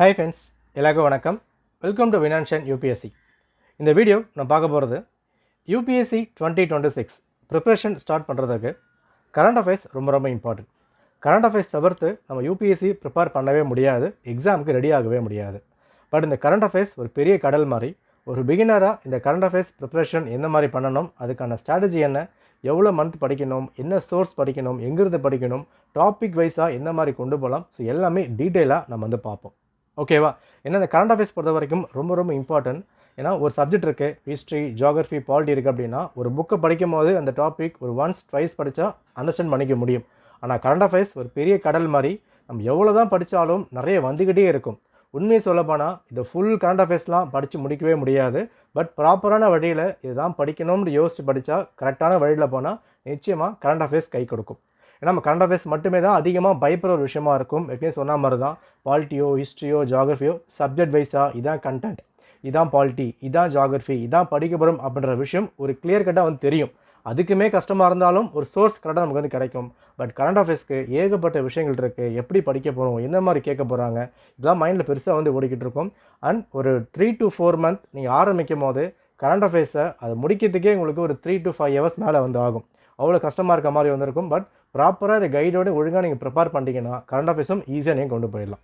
Hi friends, எல்லாருக்கும் வணக்கம். Welcome to வினான்ஷன் யூபிஎஸ்சி. இந்த வீடியோ நான் பார்க்க போகிறது யூபிஎஸ்சி 2026 ப்ரிப்ரேஷன் ஸ்டார்ட் பண்ணுறதுக்கு கரண்ட் அஃபேர்ஸ் ரொம்ப இம்பார்ட்டன்ட். கரண்ட் அஃபேர்ஸ் தவிர்த்து நம்ம யூபிஎஸ்சி ப்ரிப்பேர் பண்ணவே முடியாது, எக்ஸாமுக்கு ரெடி ஆகவே முடியாது. பட் இந்த கரண்ட் அஃபேர்ஸ் ஒரு பெரிய கடல் மாதிரி. ஒரு பிகினராக இந்த கரண்ட் அஃபேர்ஸ் ப்ரிப்ரேஷன் எந்த மாதிரி பண்ணணும், அதுக்கான ஸ்ட்ராட்டஜி என்ன, எவ்வளோ மந்த் படிக்கணும், என்ன சோர்ஸ் படிக்கணும், எங்கிருந்து படிக்கணும், டாபிக் வைஸாக எந்த மாதிரி கொண்டு போகலாம், ஸோ எல்லாமே டீட்டெயிலாக நம்ம பார்ப்போம். ஓகேவா? ஏன்னா இந்த கரண்ட் அஃபேர்ஸ் பொறுத்த வரைக்கும் ரொம்ப இம்பார்ட்டன்ட். ஏன்னா ஒரு சப்ஜெக்ட் இருக்குது, ஹிஸ்ட்ரி, ஜியாகிரஃபி, பாலிட்டி இருக்குது அப்படின்னா ஒரு புக்கை படிக்கும் போது அந்த டாபிக் ஒரு ஒன்ஸ் ட்வைஸ் படித்தா அண்டர்ஸ்டாண்ட் பண்ணிக்க முடியும். ஆனால் கரண்ட் அஃபேர்ஸ் ஒரு பெரிய கடல் மாதிரி. நம்ம எவ்வளோ தான் படித்தாலும் நிறைய வந்துக்கிட்டே இருக்கும். உண்மையை சொல்லப்போனால் இந்த ஃபுல் கரண்ட் அஃபேர்ஸ்லாம் படித்து முடிக்கவே முடியாது. பட் ப்ராப்பரான வழியில் இதுதான் படிக்கணும்னு யோசித்து படித்தா கரெக்டான வழியில் போனால் நிச்சயமாக கரண்ட் அஃபேர்ஸ் கை கொடுக்கும். ஏன்னா நம்ம கரண்ட் அஃபேர்ஸ் மட்டுமே தான் அதிகமாக பயப்படுற ஒரு விஷயமா இருக்கும். எப்படியும் சொன்ன மாதிரி தான் பாலிட்டியோ, ஹிஸ்ட்ரியோ, ஜியாகிரஃபியோ சப்ஜெக்ட் வைஸாக இதான் கண்டென்ட், இதான் பாலிட்டி, இதான் ஜியாகிரஃபி, இதான் படிக்கப்படும் அப்படின்ற விஷயம் ஒரு கிளியர் கட்டாக தெரியும். அதுக்குமே கஷ்டமாக இருந்தாலும் ஒரு சோர்ஸ் கரெக்டாக நமக்கு கிடைக்கும். பட் கரண்ட் அஃபேர்ஸ்க்கு ஏகப்பட்ட விஷயங்கள் இருக்குது. எப்படி படிக்க போகிறோம், எந்த மாதிரி கேட்க போகிறாங்க, இதெல்லாம் மைண்டில் பெருசாக ஓடிக்கிட்டு இருக்கும். அண்ட் ஒரு 3 to 4 month நீங்கள் ஆரம்பிக்கும் போது கரண்ட் அஃபேர்ஸை அது முடிக்கிறதுக்கே உங்களுக்கு ஒரு 3 to 5 hours மேலே ஆகும். அவ்வளோ கஷ்டமாக இருக்க மாதிரி வந்திருக்கும். பட் ப்ராப்பராக இந்த கைடோடு ஒழுங்காக நீங்கள் ப்ரிப்பேர் பண்ணிட்டீங்கன்னா கரண்ட் அஃபேர்ஸும் ஈஸியாக நீங்கள் கொண்டு போயிடலாம்.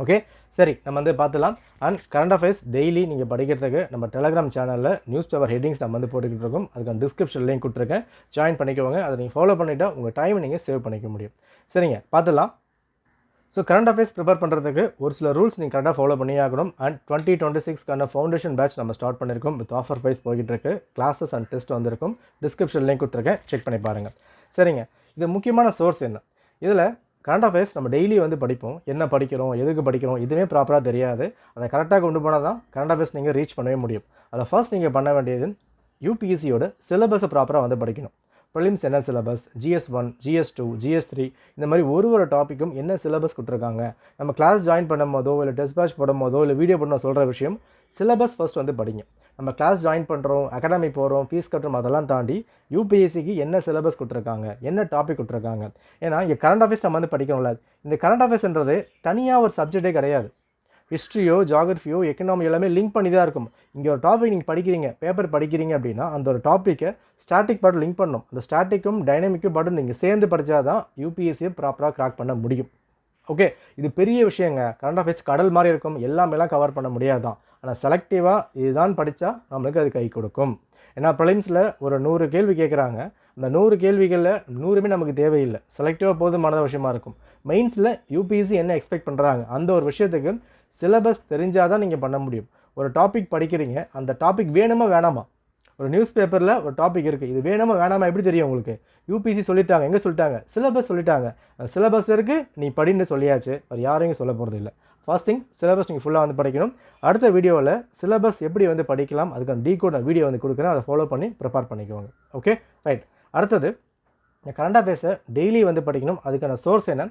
ஓகே, சரி, நம்ம பார்த்துலாம். அண்ட் கரண்ட் அஃபேர்ஸ் டெய்லி நீங்கள் படிக்கிறதுக்கு நம்ம டெலிகிராம் சேனலில் நியூஸ் பேப்பர் ஹெட்டிங்ஸ் நம்ம போட்டுக்கிட்டு இருக்கோம். அதுக்கான டிஸ்கிரிப்ஷன் லிங்க் கொடுத்துருக்கேன், ஜாயின் பண்ணிக்கோங்க. அதை நீங்கள் ஃபாலோ பண்ணிவிட்டால் உங்கள் டைமை நீங்கள் சேவ் பண்ணிக்க முடியும். சரிங்க, பார்த்துலாம். ஸோ கரண்ட் அஃபேர்ஸ் ப்ரிப்பேர் பண்ணுறதுக்கு ஒரு சில ரூல்ஸ் நீங்கள் கரெக்டாக ஃபாலோ பண்ணி ஆகணும். அண்ட் 2026 ஃபவுண்டேஷன் பேட்ச் நம்ம ஸ்டார்ட் பண்ணியிருக்கோம். வித் ஆஃபர் ப்ரைஸ் போய்கிட்டு இருக்கு. கிளாஸஸ் அண்ட் டெஸ்ட் வந்திருக்கும். டிஸ்கிரிப்ஷன் லிங்க் கொடுத்துருக்கேன், செக் பண்ணி பாருங்கள். சரிங்க, இது முக்கியமான சோர்ஸ் என்ன? இதில் கரண்ட் அஃபேர்ஸ் நம்ம டெய்லி படிப்போம். என்ன படிக்கிறோம், எதுக்கு படிக்கிறோம், இதுவே ப்ராப்பராக தெரியாது. அதை கரெக்டாக கொண்டு போனால் தான் கரண்ட் அஃபேர்ஸ் நீங்கள் ரீச் பண்ணவே முடியும். அதை ஃபர்ஸ்ட் நீங்கள் பண்ண வேண்டியது யூபிஎஸ்சியோட சிலபஸை ப்ராப்பராக படிக்கணும். ப்ரிலிம்ஸ் என்ன சிலபஸ், GS1, GS2, GS3 இந்த மாதிரி ஒரு டாப்பிக்கும் என்ன சிலபஸ் கொடுத்துருக்காங்க. நம்ம கிளாஸ் ஜாயின் பண்ணும் போதோ இல்லை டெஸ்ட் பேட்ச் போடும் போதோ இல்லை வீடியோ பண்ண சொல்கிற விஷயம் சிலபஸ் ஃபர்ஸ்ட் படிங்க. நம்ம கிளாஸ் ஜாயின் பண்ணுறோம், அகாடமி போகிறோம், ஃபீஸ் கட்டுறோம், அதெல்லாம் தாண்டி யூபிஎஸ்சிக்கு என்ன சிலபஸ் கொடுத்துருக்காங்க, என்ன டாபிக் கொடுத்துருக்காங்க. ஏன்னா இங்கே கரண்ட் அஃபேர்ஸ் நம்ம படிக்கணும்ல. இந்த கரண்ட் அஃபேர்ஸ்ன்றது தனியாக ஒரு சப்ஜெக்டே கிடையாது. ஹிஸ்ட்ரியோ, ஜியாகிரஃபியோ, எக்கனாமி எல்லாமே லிங்க் பண்ணி தான் இருக்கும். இங்கே ஒரு டாபிக் நீங்கள் படிக்கிறீங்க, பேப்பர் படிக்கிறீங்க அப்படின்னா அந்த ஒரு டாப்பிக்கை ஸ்டாட்டிக் பாட்டு லிங்க் பண்ணணும். அந்த ஸ்டாட்டிக்கும் டைனமிக்கும் பாட்டு நீங்கள் சேர்ந்து படித்தா தான் யூபிஎஸ்சியை ப்ராப்பராக கிராக் பண்ண முடியும். ஓகே, இது பெரிய விஷயங்க. கரண்ட் அஃபேர்ஸ் கடல் மாதிரி இருக்கும், எல்லாமேலாம் கவர் பண்ண முடியாது தான். ஆனால் செலக்டிவாக இதுதான் படித்தா நம்மளுக்கு அது கை கொடுக்கும். ஏன்னா ப்ரிலிம்ஸில் ஒரு 100 கேள்வி கேட்குறாங்க. அந்த 100 கேள்விகளில் 100மே நமக்கு தேவையில்லை, செலக்டிவாக போதுமான விஷயமா இருக்கும். மெயின்ஸில் யூபிஎஸ்சி என்ன எக்ஸ்பெக்ட் பண்ணுறாங்க அந்த ஒரு விஷயத்துக்கு சிலபஸ் தெரிஞ்சால் தான் நீங்கள் பண்ண முடியும். ஒரு டாபிக் படிக்கிறீங்க, அந்த டாபிக் வேணுமா வேணாமா? ஒரு நியூஸ் பேப்பரில் ஒரு டாபிக் இருக்குது, இது வேணுமா வேணாமா எப்படி தெரியும் உங்களுக்கு? யூபிஎஸ்சி சொல்லிட்டாங்க. எங்கே சொல்லிட்டாங்க? சிலபஸ் சொல்லிட்டாங்க. அந்த சிலபஸ் இருக்குது, நீ படின்னு சொல்லியாச்சு. அது யாரையும் சொல்ல போகிறது இல்லை. ஃபர்ஸ்ட் திங் சிலபஸ் நீங்கள் ஃபுல்லாக படிக்கணும். அடுத்த வீடியோவில் சிலபஸ் எப்படி படிக்கலாம் அதுக்கான டீகோட் நான் வீடியோ கொடுக்குறேன், அதை ஃபாலோ பண்ணி ப்ரிப்பேர் பண்ணிக்கோங்க. Okay, right. அடுத்தது கரண்ட் அஃபேர்ஸை டெய்லி படிக்கணும். அதுக்கான சோர்ஸ் என்ன?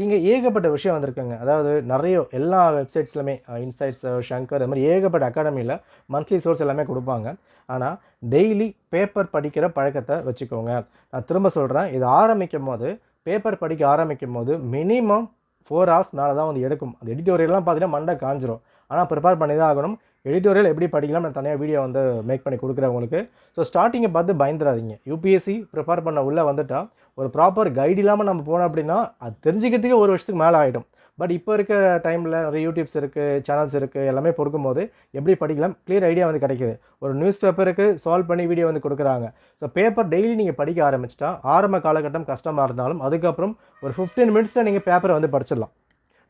இங்கே ஏகப்பட்ட விஷயம் வந்திருக்குங்க. அதாவது நிறைய எல்லா வெப்சைட்ஸ்லையுமே இன்சைட்ஸ், ஷங்கர், அது மாதிரி ஏகப்பட்ட அகாடமியில் மந்த்லி சோர்ஸ் எல்லாமே கொடுப்பாங்க. ஆனால் டெய்லி பேப்பர் படிக்கிற பழக்கத்தை வச்சுக்கோங்க. நான் திரும்ப சொல்கிறேன், இது ஆரம்பிக்கும் போது பேப்பர் படிக்க ஆரம்பிக்கும் போது மினிமம் 4 hours மேலே தான் எடுக்கும். அந்த எடிட்டோரியல்லாம் பார்த்தீங்கன்னா மண்டை காஞ்சிரும். ஆனால் ப்ரிப்பேர் பண்ணி தான் ஆகணும். எடிட்டோரியல் எப்படி படிக்கலாம் நான் தனியாக வீடியோ மேக் பண்ணி கொடுக்குறேன் உங்களுக்கு. ஸோ ஸ்டார்டிங்கை பார்த்து பயந்துடாதீங்க. யூபிஎஸ்சி ப்ரிப்பேர் பண்ண உள்ளே வந்துட்டால் ஒரு ப்ராப்பர் கைடு இல்லாமல் நம்ம போனோம் அப்படின்னா அது தெரிஞ்சுக்கிறதுக்கே ஒரு வருஷத்துக்கு மேலே ஆகிடும். பட் இப்போ இருக்க டைமில் நிறைய யூடியூப்ஸ் இருக்குது, சேனல்ஸ் இருக்குது, எல்லாமே கொடுக்கும்போது எப்படி படிக்கலாம் கிளியர் ஐடியா கிடைக்குது. ஒரு நியூஸ் பேப்பருக்கு சால்வ் பண்ணி வீடியோ கொடுக்குறாங்க. ஸோ பேப்பர் டெய்லி நீங்கள் படிக்க ஆரம்பிச்சிட்டா ஆரம்ப காலகட்டம் கஷ்டமாக இருந்தாலும் அதுக்கப்புறம் ஒரு 15 minutesல நீங்கள் பேப்பரை படிச்சிடலாம்.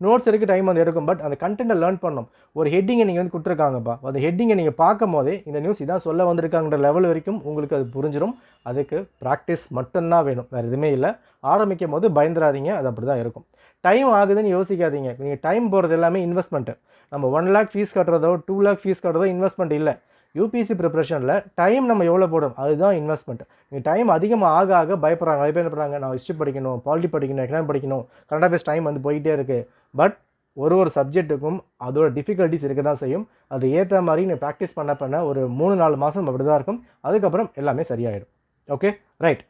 நோட்ஸ் இருக்குது, டைம் எடுக்கும். பட் அந்த கண்டென்ட்டை லேர்ன் பண்ணணும். ஒரு ஹெட்டிங்கை நீங்கள் கொடுத்துருக்காங்கப்பா, அந்த ஹெட்டிங்கை நீங்கள் பார்க்கும் போதே இந்த நியூஸ் இதான் சொல்ல வந்திருக்காங்கிற லெவல் வரைக்கும் உங்களுக்கு அது புரிஞ்சிடும். அதுக்கு ப்ராக்டிஸ் மட்டும்தான் வேணும், வேறு எதுவுமே இல்லை. ஆரம்பிக்கும் போது பயந்துடாதீங்க, அது அப்படி தான் இருக்கும். டைம் ஆகுதுன்னு யோசிக்காதீங்க. நீங்கள் டைம் போகிறது எல்லாமே இன்வெஸ்ட்மெண்ட்டு. நம்ம 1 lakh ஃபீஸ் கட்டுறதோ 2 lakh ஃபீஸ் கட்டுறதோ இன்வெஸ்ட்மெண்ட் இல்லை. யூபிஎஸ்சி ப்ரிப்ரேஷனில் டைம் நம்ம எவ்வளோ போடும் அதுதான் இன்வெஸ்ட்மெண்ட். நீங்கள் டைம் அதிகமாக ஆக பயப்படுறாங்க. நிறைய பேர் என்ன பண்ணுறாங்க, நான் ஹிஸ்ட்ரி படிக்கணும், பாலிட்டி படிக்கணும், எக்கனாமி படிக்கணும், கரண்ட் அஃபேர்ஸ் டைம் போயிட்டே இருக்குது. பட் ஒரு சப்ஜெக்ட்டுக்கும் அதோட டிஃபிகல்ட்டிஸ் இருக்க தான் செய்யும். அது ஏற்ற மாதிரி நீங்கள் ப்ராக்டிஸ் பண்ண ஒரு 3-4 மாதம் அப்படி தான் இருக்கும். அதுக்கப்புறம் எல்லாமே சரியாயிடும். Okay, right.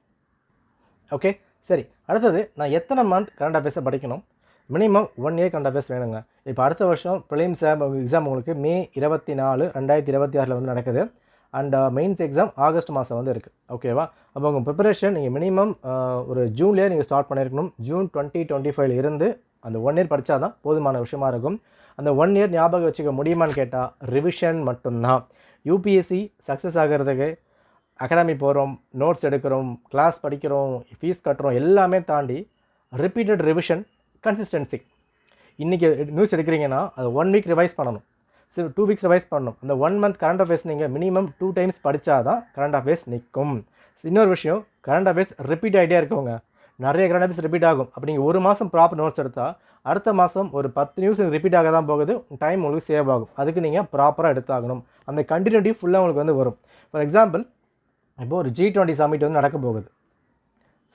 ஓகே, சரி. அடுத்தது நான் எத்தனை மந்த் கரண்ட் அஃபேர்ஸை படிக்கணும்? மினிமம் 1 year கரண்ட் அஃபேர்ஸ் வேணுங்க. இப்போ அடுத்த வருஷம் ப்ரிலிம்ஸ் எக்ஸாம் உங்களுக்கு மே 24, 2026 வந்து நடக்குது. அண்ட் மெயின்ஸ் எக்ஸாம் ஆகஸ்ட் மாதம் வந்து இருக்குது. ஓகேவா? அப்போ உங்கள் ப்ரிப்பரேஷன் நீங்கள் மினிமம் ஒரு ஜூன்லேயே நீங்கள் ஸ்டார்ட் பண்ணியிருக்கணும். ஜூன் 2025 இருந்து அந்த 1 இயர் படித்தா தான் போதுமான விஷயமா இருக்கும். அந்த 1 இயர் ஞாபகம் வச்சுக்க முடியுமான்னு கேட்டால் ரிவிஷன் மட்டும்தான். யூபிஎஸ்சி சக்ஸஸ் ஆகிறதுக்கு அகாடமி போகிறோம், நோட்ஸ் எடுக்கிறோம், கிளாஸ் படிக்கிறோம், ஃபீஸ் கட்டுறோம், எல்லாமே தாண்டி ரிப்பீட்டட் ரிவிஷன், கன்சிஸ்டன்சி. இன்றைக்கி நியூஸ் எடுக்கிறீங்கன்னா அது 1 வீக் ரிவைஸ் பண்ணணும், 2 வீக்ஸ் ரிவைஸ் பண்ணணும். அந்த 1 மந்த் கரண்ட் அஃபேர்ஸ் நீங்கள் மினிமம் 2 டைம்ஸ் படித்தா தான் கரண்ட் அஃபேர்ஸ் நிற்கும். இன்னொரு விஷயம், கரண்ட் அஃபேர்ஸ் ரிப்பீட் ஆகிட்டே இருக்கவங்க, நிறைய கரண்ட் அஃபேர்ஸ் ரிப்பீட் ஆகும். அப்போ நீங்கள் ஒரு மாதம் ப்ராப்பர் நோட்ஸ் எடுத்தால் அடுத்த மாதம் ஒரு 10 நியூஸ் ரிப்பீட் ஆக தான் போகுது, டைம் உங்களுக்கு சேவ் ஆகும். அதுக்கு நீங்கள் ப்ராப்பராக எடுத்தாகணும். அந்த கண்டினியூட்டி ஃபுல்லாக உங்களுக்கு வந்து வரும். ஃபார் எக்ஸாம்பிள், இப்போது ஒரு G20 சமிட் வந்து நடக்க போகுது,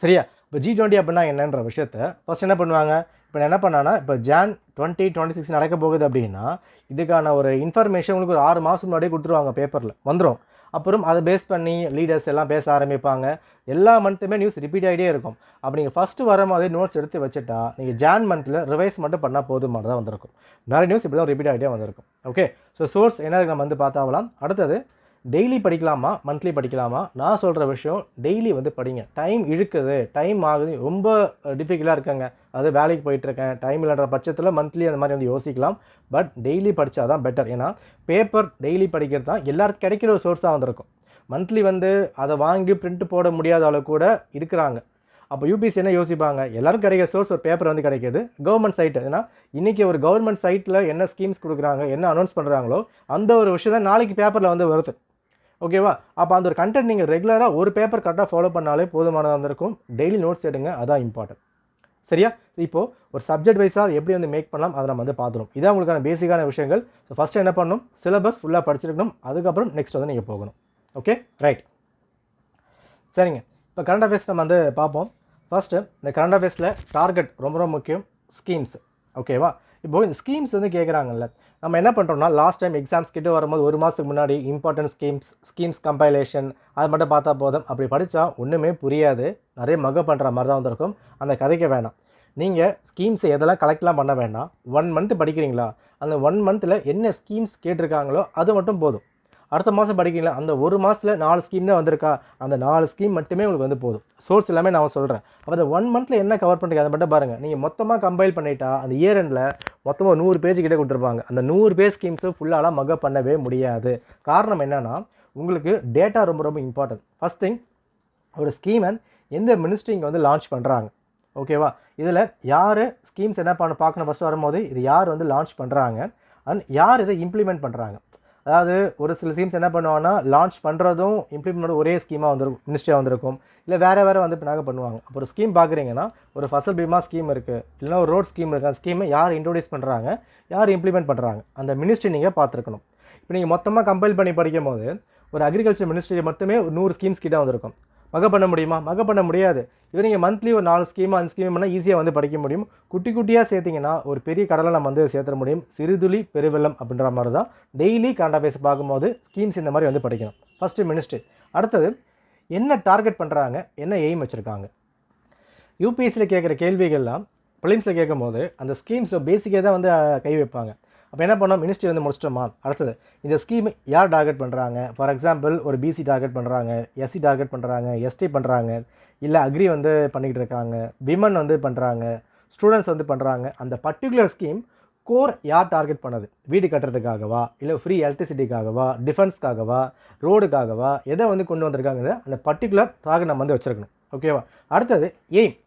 சரியா? இப்போ G20 அப்படின்னா என்னன்ற விஷயத்தை ஃபஸ்ட் என்ன பண்ணுவாங்க, இப்போ என்ன பண்ணான்னா, இப்போ Jan 2026 நடக்க போகுது அப்படின்னா இதுக்கான ஒரு இன்ஃபர்மேஷன் உங்களுக்கு ஒரு 6 மாதம் முன்னாடியே கொடுத்துருவாங்க, பேப்பரில் வந்துடும். அப்புறம் அதை பேஸ் பண்ணி லீடர்ஸ் எல்லாம் பேச ஆரம்பிப்பாங்க. எல்லா மந்த்துமே நியூஸ் ரிப்பீட் ஆகிட்டே இருக்கும். அப்படி நீங்கள் ஃபஸ்ட்டு வர மாதிரி நோட்ஸ் எடுத்து வச்சுட்டா நீங்கள் Jan மந்தில் ரிவைஸ் மட்டும் பண்ணால் போதுமானதாக தான் வந்திருக்கும். நிறைய நியூஸ் இப்படி தான் ரிப்பீட் ஆகிட்டே வந்திருக்கும். ஓகே, ஸோ சோர்ஸ் என்ன நம்ம வந்து பார்த்தாவலாம். அடுத்தது, டெய்லி படிக்கலாமா, மந்த்லி படிக்கலாமா? நான் சொல்கிற விஷயம், டெய்லி வந்து படிங்க. டைம் இழுக்குது, டைம் ஆகுது, ரொம்ப டிஃபிகல்ட்டாக இருக்காங்க, அது வேலைக்கு போயிட்டுருக்கேன், டைம் இல்லைன்ற பட்சத்தில் மந்த்லி அந்த மாதிரி வந்து யோசிக்கலாம். பட் டெய்லி படித்தா தான் பெட்டர். ஏன்னா பேப்பர் டெய்லி படிக்கிறது தான் எல்லாருக்கும் கிடைக்கிற ஒரு சோர்ஸாக வந்திருக்கும். மந்த்லி வந்து அதை வாங்கி பிரிண்ட் போட முடியாத அளவு கூட இருக்கிறாங்க. அப்போ யூபிஎஸ்சி என்ன யோசிப்பாங்க, எல்லாரும் கிடைக்கிற சோர்ஸ் ஒரு பேப்பர் வந்து கிடைக்கிது, கவர்மெண்ட் சைட்டு. ஏன்னா இன்றைக்கி ஒரு கவர்மெண்ட் சைட்டில் என்ன ஸ்கீம்ஸ் கொடுக்குறாங்க, என்ன அனௌன்ஸ் பண்ணுறாங்களோ அந்த ஒரு விஷயம் தான் நாளைக்கு பேப்பரில் வந்து வருது. ஓகேவா? அப்போ அந்த ஒரு கண்டென்ட் நீங்கள் ரெகுலராக ஒரு பேப்பர் கரெக்டாக ஃபாலோ பண்ணாலே போதுமானதாக இருந்திருக்கும். டெய்லி நோட்ஸ் எடுங்க, அதான் இம்பார்ட்டன்ட். சரியா? இப்போது ஒரு சப்ஜெக்ட் வைஸாக எப்படி வந்து மேக் பண்ணலாம் அதை நம்ம வந்து பார்த்துரும். இதான் உங்களுக்கான பேசிக்கான விஷயங்கள். ஸோ ஃபஸ்ட்டு என்ன பண்ணணும், சிலபஸ் ஃபுல்லாக படிச்சிருக்கணும். அதுக்கப்புறம் நெக்ஸ்ட் வந்து நீங்கள் போகணும். Okay, right. சரிங்க, இப்போ கரண்ட் அஃபேர்ஸ் நம்ம வந்து பார்ப்போம். ஃபஸ்ட்டு இந்த கரண்ட் அஃபேர்ஸில் டார்கெட் ரொம்ப ரொம்ப முக்கியம், ஸ்கீம்ஸ். ஓகேவா? இப்போது இந்த ஸ்கீம்ஸ் வந்து கேட்குறாங்கல்ல, நம்ம என்ன பண்ணுறோம்னா லாஸ்ட் டைம் எக்ஸாம்ஸ் கிட்ட வரும்போது ஒரு மாதத்துக்கு முன்னாடி இம்பார்ட்டன்ட் ஸ்கீம்ஸ் கம்பைலேஷன் அது மட்டும் பார்த்தா போதும். அப்படி படித்தா ஒன்றுமே புரியாது, நிறைய மக பண்ணுற மாதிரி தான் வந்திருக்கும். அந்த கதைக்க வேணாம். நீங்கள் ஸ்கீம்ஸை எதெல்லாம் கலெக்ட்லாம் பண்ண வேண்டாம். 1 மந்த் படிக்கிறீங்களா, அந்த 1 மந்தில் என்ன ஸ்கீம்ஸ் கேட்டிருக்காங்களோ அது மட்டும் போதும். அடுத்த மாதம் படிக்கிறீங்களா, அந்த ஒரு மாதத்தில் 4 ஸ்கீம் தான் வந்திருக்கா, அந்த 4 ஸ்கீம் மட்டுமே உங்களுக்கு வந்து போதும். சோர்ஸ் எல்லாமே நான் சொல்கிறேன். அப்போ அந்த 1 மந்தில் என்ன கவர் பண்ணுறீங்க அதை மட்டும் பாருங்கள். நீங்கள் மொத்தமாக கம்பைல் பண்ணிட்டா அந்த இயர் எண்டில் மொத்தமாக 100 பேஜ் கிட்டே கொடுத்துருப்பாங்க. அந்த 100 பேஜ் ஸ்கீம்ஸும் ஃபுல்லாலாம் மக பண்ணவே முடியாது. காரணம் என்னென்னா, உங்களுக்கு டேட்டா ரொம்ப ரொம்ப இம்பார்ட்டன்ட். ஃபஸ்ட் திங், ஒரு ஸ்கீமை எந்த மினிஸ்ட்ரி இங்கே வந்து லான்ச் பண்ணுறாங்க, ஓகேவா? இதில் யார் ஸ்கீம்ஸ் என்ன பார்க்கணும் ஃபஸ்ட்டு வரும்போது, இது யார் வந்து லான்ச் பண்ணுறாங்க அண்ட் யார் இதை இம்ப்ளிமெண்ட் பண்ணுறாங்க. அதாவது ஒரு சில ஸ்கீம்ஸ் என்ன பண்ணுவாங்கன்னா, லான்ச் பண்ணுறதும் இம்ப்ளிமெண்ட் ஒரே ஸ்கீமாக வந்துருக்கும், மினிஸ்ட்ரியாக வந்திருக்கும், இல்லை வேறு வந்து இப்போ நாங்கள் பண்ணுவாங்க. அப்போ ஒரு ஸ்கீம் பார்க்குறீங்கன்னா, ஒரு ஃபசல் பீமா ஸ்கீம் இருக்குது, இல்லைனா ஒரு ரோட் ஸ்கீம் இருக்குது. அந்த ஸ்கீமை யார் இன்ட்ரோடியூஸ் பண்ணுறாங்க, யார் இம்ப்ளிமெண்ட் பண்ணுறாங்க, அந்த மினிஸ்ட்ரி நீங்கள் பார்த்துருக்கணும். இப்போ நீங்கள் மொத்தமாக கம்பைல் பண்ணி படிக்கும் போது ஒரு அக்ரிகல்ச்சர் மினிஸ்ட்ரி மட்டுமே 100 ஸ்கீம்ஸ் கிட்ட வந்திருக்கும். மக பண்ண முடியுமா? மக பண்ண முடியாது. இது நீங்கள் மந்த்லி ஒரு 4 ஸ்கீம் 5 ஸ்கீம் பண்ணால் ஈஸியாக வந்து படிக்க முடியும். குட்டி குட்டியாக சேர்த்திங்கன்னா ஒரு பெரிய கடலை நம்ம வந்து சேர்த்துட முடியும். சிறுதுளி பெருவெள்ளம் அப்படின்ற மாதிரி தான் டெய்லி கரண்ட் அஃபேர்ஸ் பார்க்கும்போது ஸ்கீம்ஸ் இந்த மாதிரி வந்து படிக்கணும். First ministry. அடுத்தது என்ன டார்கெட் பண்ணுறாங்க, என்ன எய்ம் வச்சுருக்காங்க. யூபிஎஸ்சியில் கேட்குற கேள்விகள்லாம் ப்ரிலிம்ஸில் கேட்கும் போது அந்த ஸ்கீம்ஸில் பேசிக்காக தான் வந்து கை வைப்பாங்க. அப்போ என்ன பண்ணோம், மினிஸ்ட்ரி வந்து முடிச்சிட்டோமா, அடுத்தது இந்த ஸ்கீம் யார் டார்கெட் பண்ணுறாங்க. ஃபார் எக்ஸாம்பிள் ஒரு பிசி டார்கெட் பண்ணுறாங்க, எஸ்சி டார்கெட் பண்ணுறாங்க, எஸ்டி பண்ணுறாங்க, இல்லை அக்ரி வந்து பண்ணிக்கிட்டு இருக்காங்க, விமன் வந்து பண்ணுறாங்க, ஸ்டூடெண்ட்ஸ் வந்து பண்ணுறாங்க. அந்த பர்டிகுலர் ஸ்கீம் கோர் யார் டார்கெட் பண்ணது, வீடு கட்டுறதுக்காகவா, இல்லை ஃப்ரீ எலக்ட்ரிசிட்டிக்காகவா, டிஃபென்ஸ்க்காகவா, ரோடுக்காகவா, எதை வந்து கொண்டு வந்திருக்காங்க, அந்த பர்டிகுலர் டார்கெட் நம்ம வந்து வச்சுருக்கணும். ஓகேவா? அடுத்தது எய்ம்,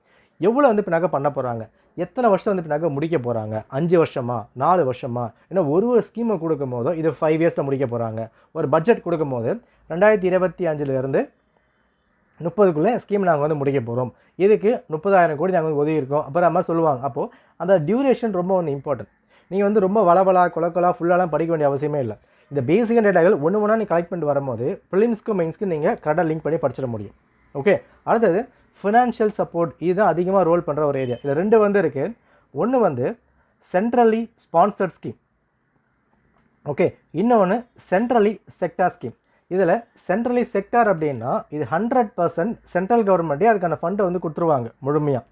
எவ்வளோ வந்து இப்போ நகை பண்ண போகிறாங்க, எத்தனை வருஷம் வந்து இப்போ நகை முடிக்க போகிறாங்க, 5 வருஷமா 4 வருஷமா. ஏன்னா ஒரு ஸ்கீமை கொடுக்கும் போதோ இது 5 இயர்ஸில் முடிக்க போகிறாங்க. ஒரு பட்ஜெட் கொடுக்கும் போது 2025 30க்குள்ளே ஸ்கீம் நாங்கள் வந்து முடிக்க போகிறோம், இதுக்கு 30,000 கோடி நாங்கள் வந்து ஒதுக்கியிருக்கோம் அப்புறம் மாதிரி சொல்லுவாங்க. அப்போது அந்த டியூரேஷன் ரொம்ப ஒன்று இம்பார்ட்டன்ட். நீங்கள் வந்து ரொம்ப வளவலா கொலக்கொலா ஃபுல்லாலாம் படிக்க வேண்டிய அவசியமே இல்லை. இந்த பேசிக் டேட்டாக்கள் ஒன்று ஒன்றா நீங்கள் கலெக்ட் பண்ணிட்டு வரும்போது ப்ரிலிம்ஸ்க்கும் மெயின்ஸ்க்கும் நீங்கள் கரெக்டாக லிங்க் பண்ணி படிச்சிட முடியும். ஓகே, அடுத்தது ஃபினான்ஷியல் சப்போர்ட். இதுதான் அதிகமாக ரோல் பண்ணுற ஒரு ஏரியா. இதில் 2 வந்து இருக்குது. ஒன்று வந்து சென்ட்ரலி ஸ்பான்சர்ட் ஸ்கீம், ஓகே, இன்னொன்று சென்ட்ரலி செக்டார் ஸ்கீம். இதில் சென்ட்ரலி செக்டார் அப்படின்னா இது 100% சென்ட்ரல் கவர்மெண்ட்டே அதுக்கான ஃபண்டை வந்து கொடுத்துருவாங்க முழுமையாக.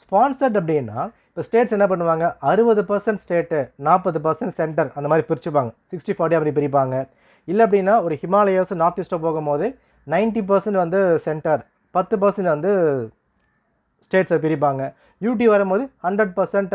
ஸ்பான்சர்ட் அப்படின்னா இப்போ ஸ்டேட்ஸ் என்ன பண்ணுவாங்க, 60% ஸ்டேட்டு, 40% சென்டர், அந்த மாதிரி பிரிச்சுப்பாங்க. 60-40 அப்படி பிரிப்பாங்க. இல்லை அப்படின்னா ஒரு ஹிமாலயாஸ் நார்த் ஈஸ்ட்டோ போகும்போது 90% வந்து சென்டர், 10% வந்து ஸ்டேட்ஸை பிரிப்பாங்க. யூடி வரும்போது 100%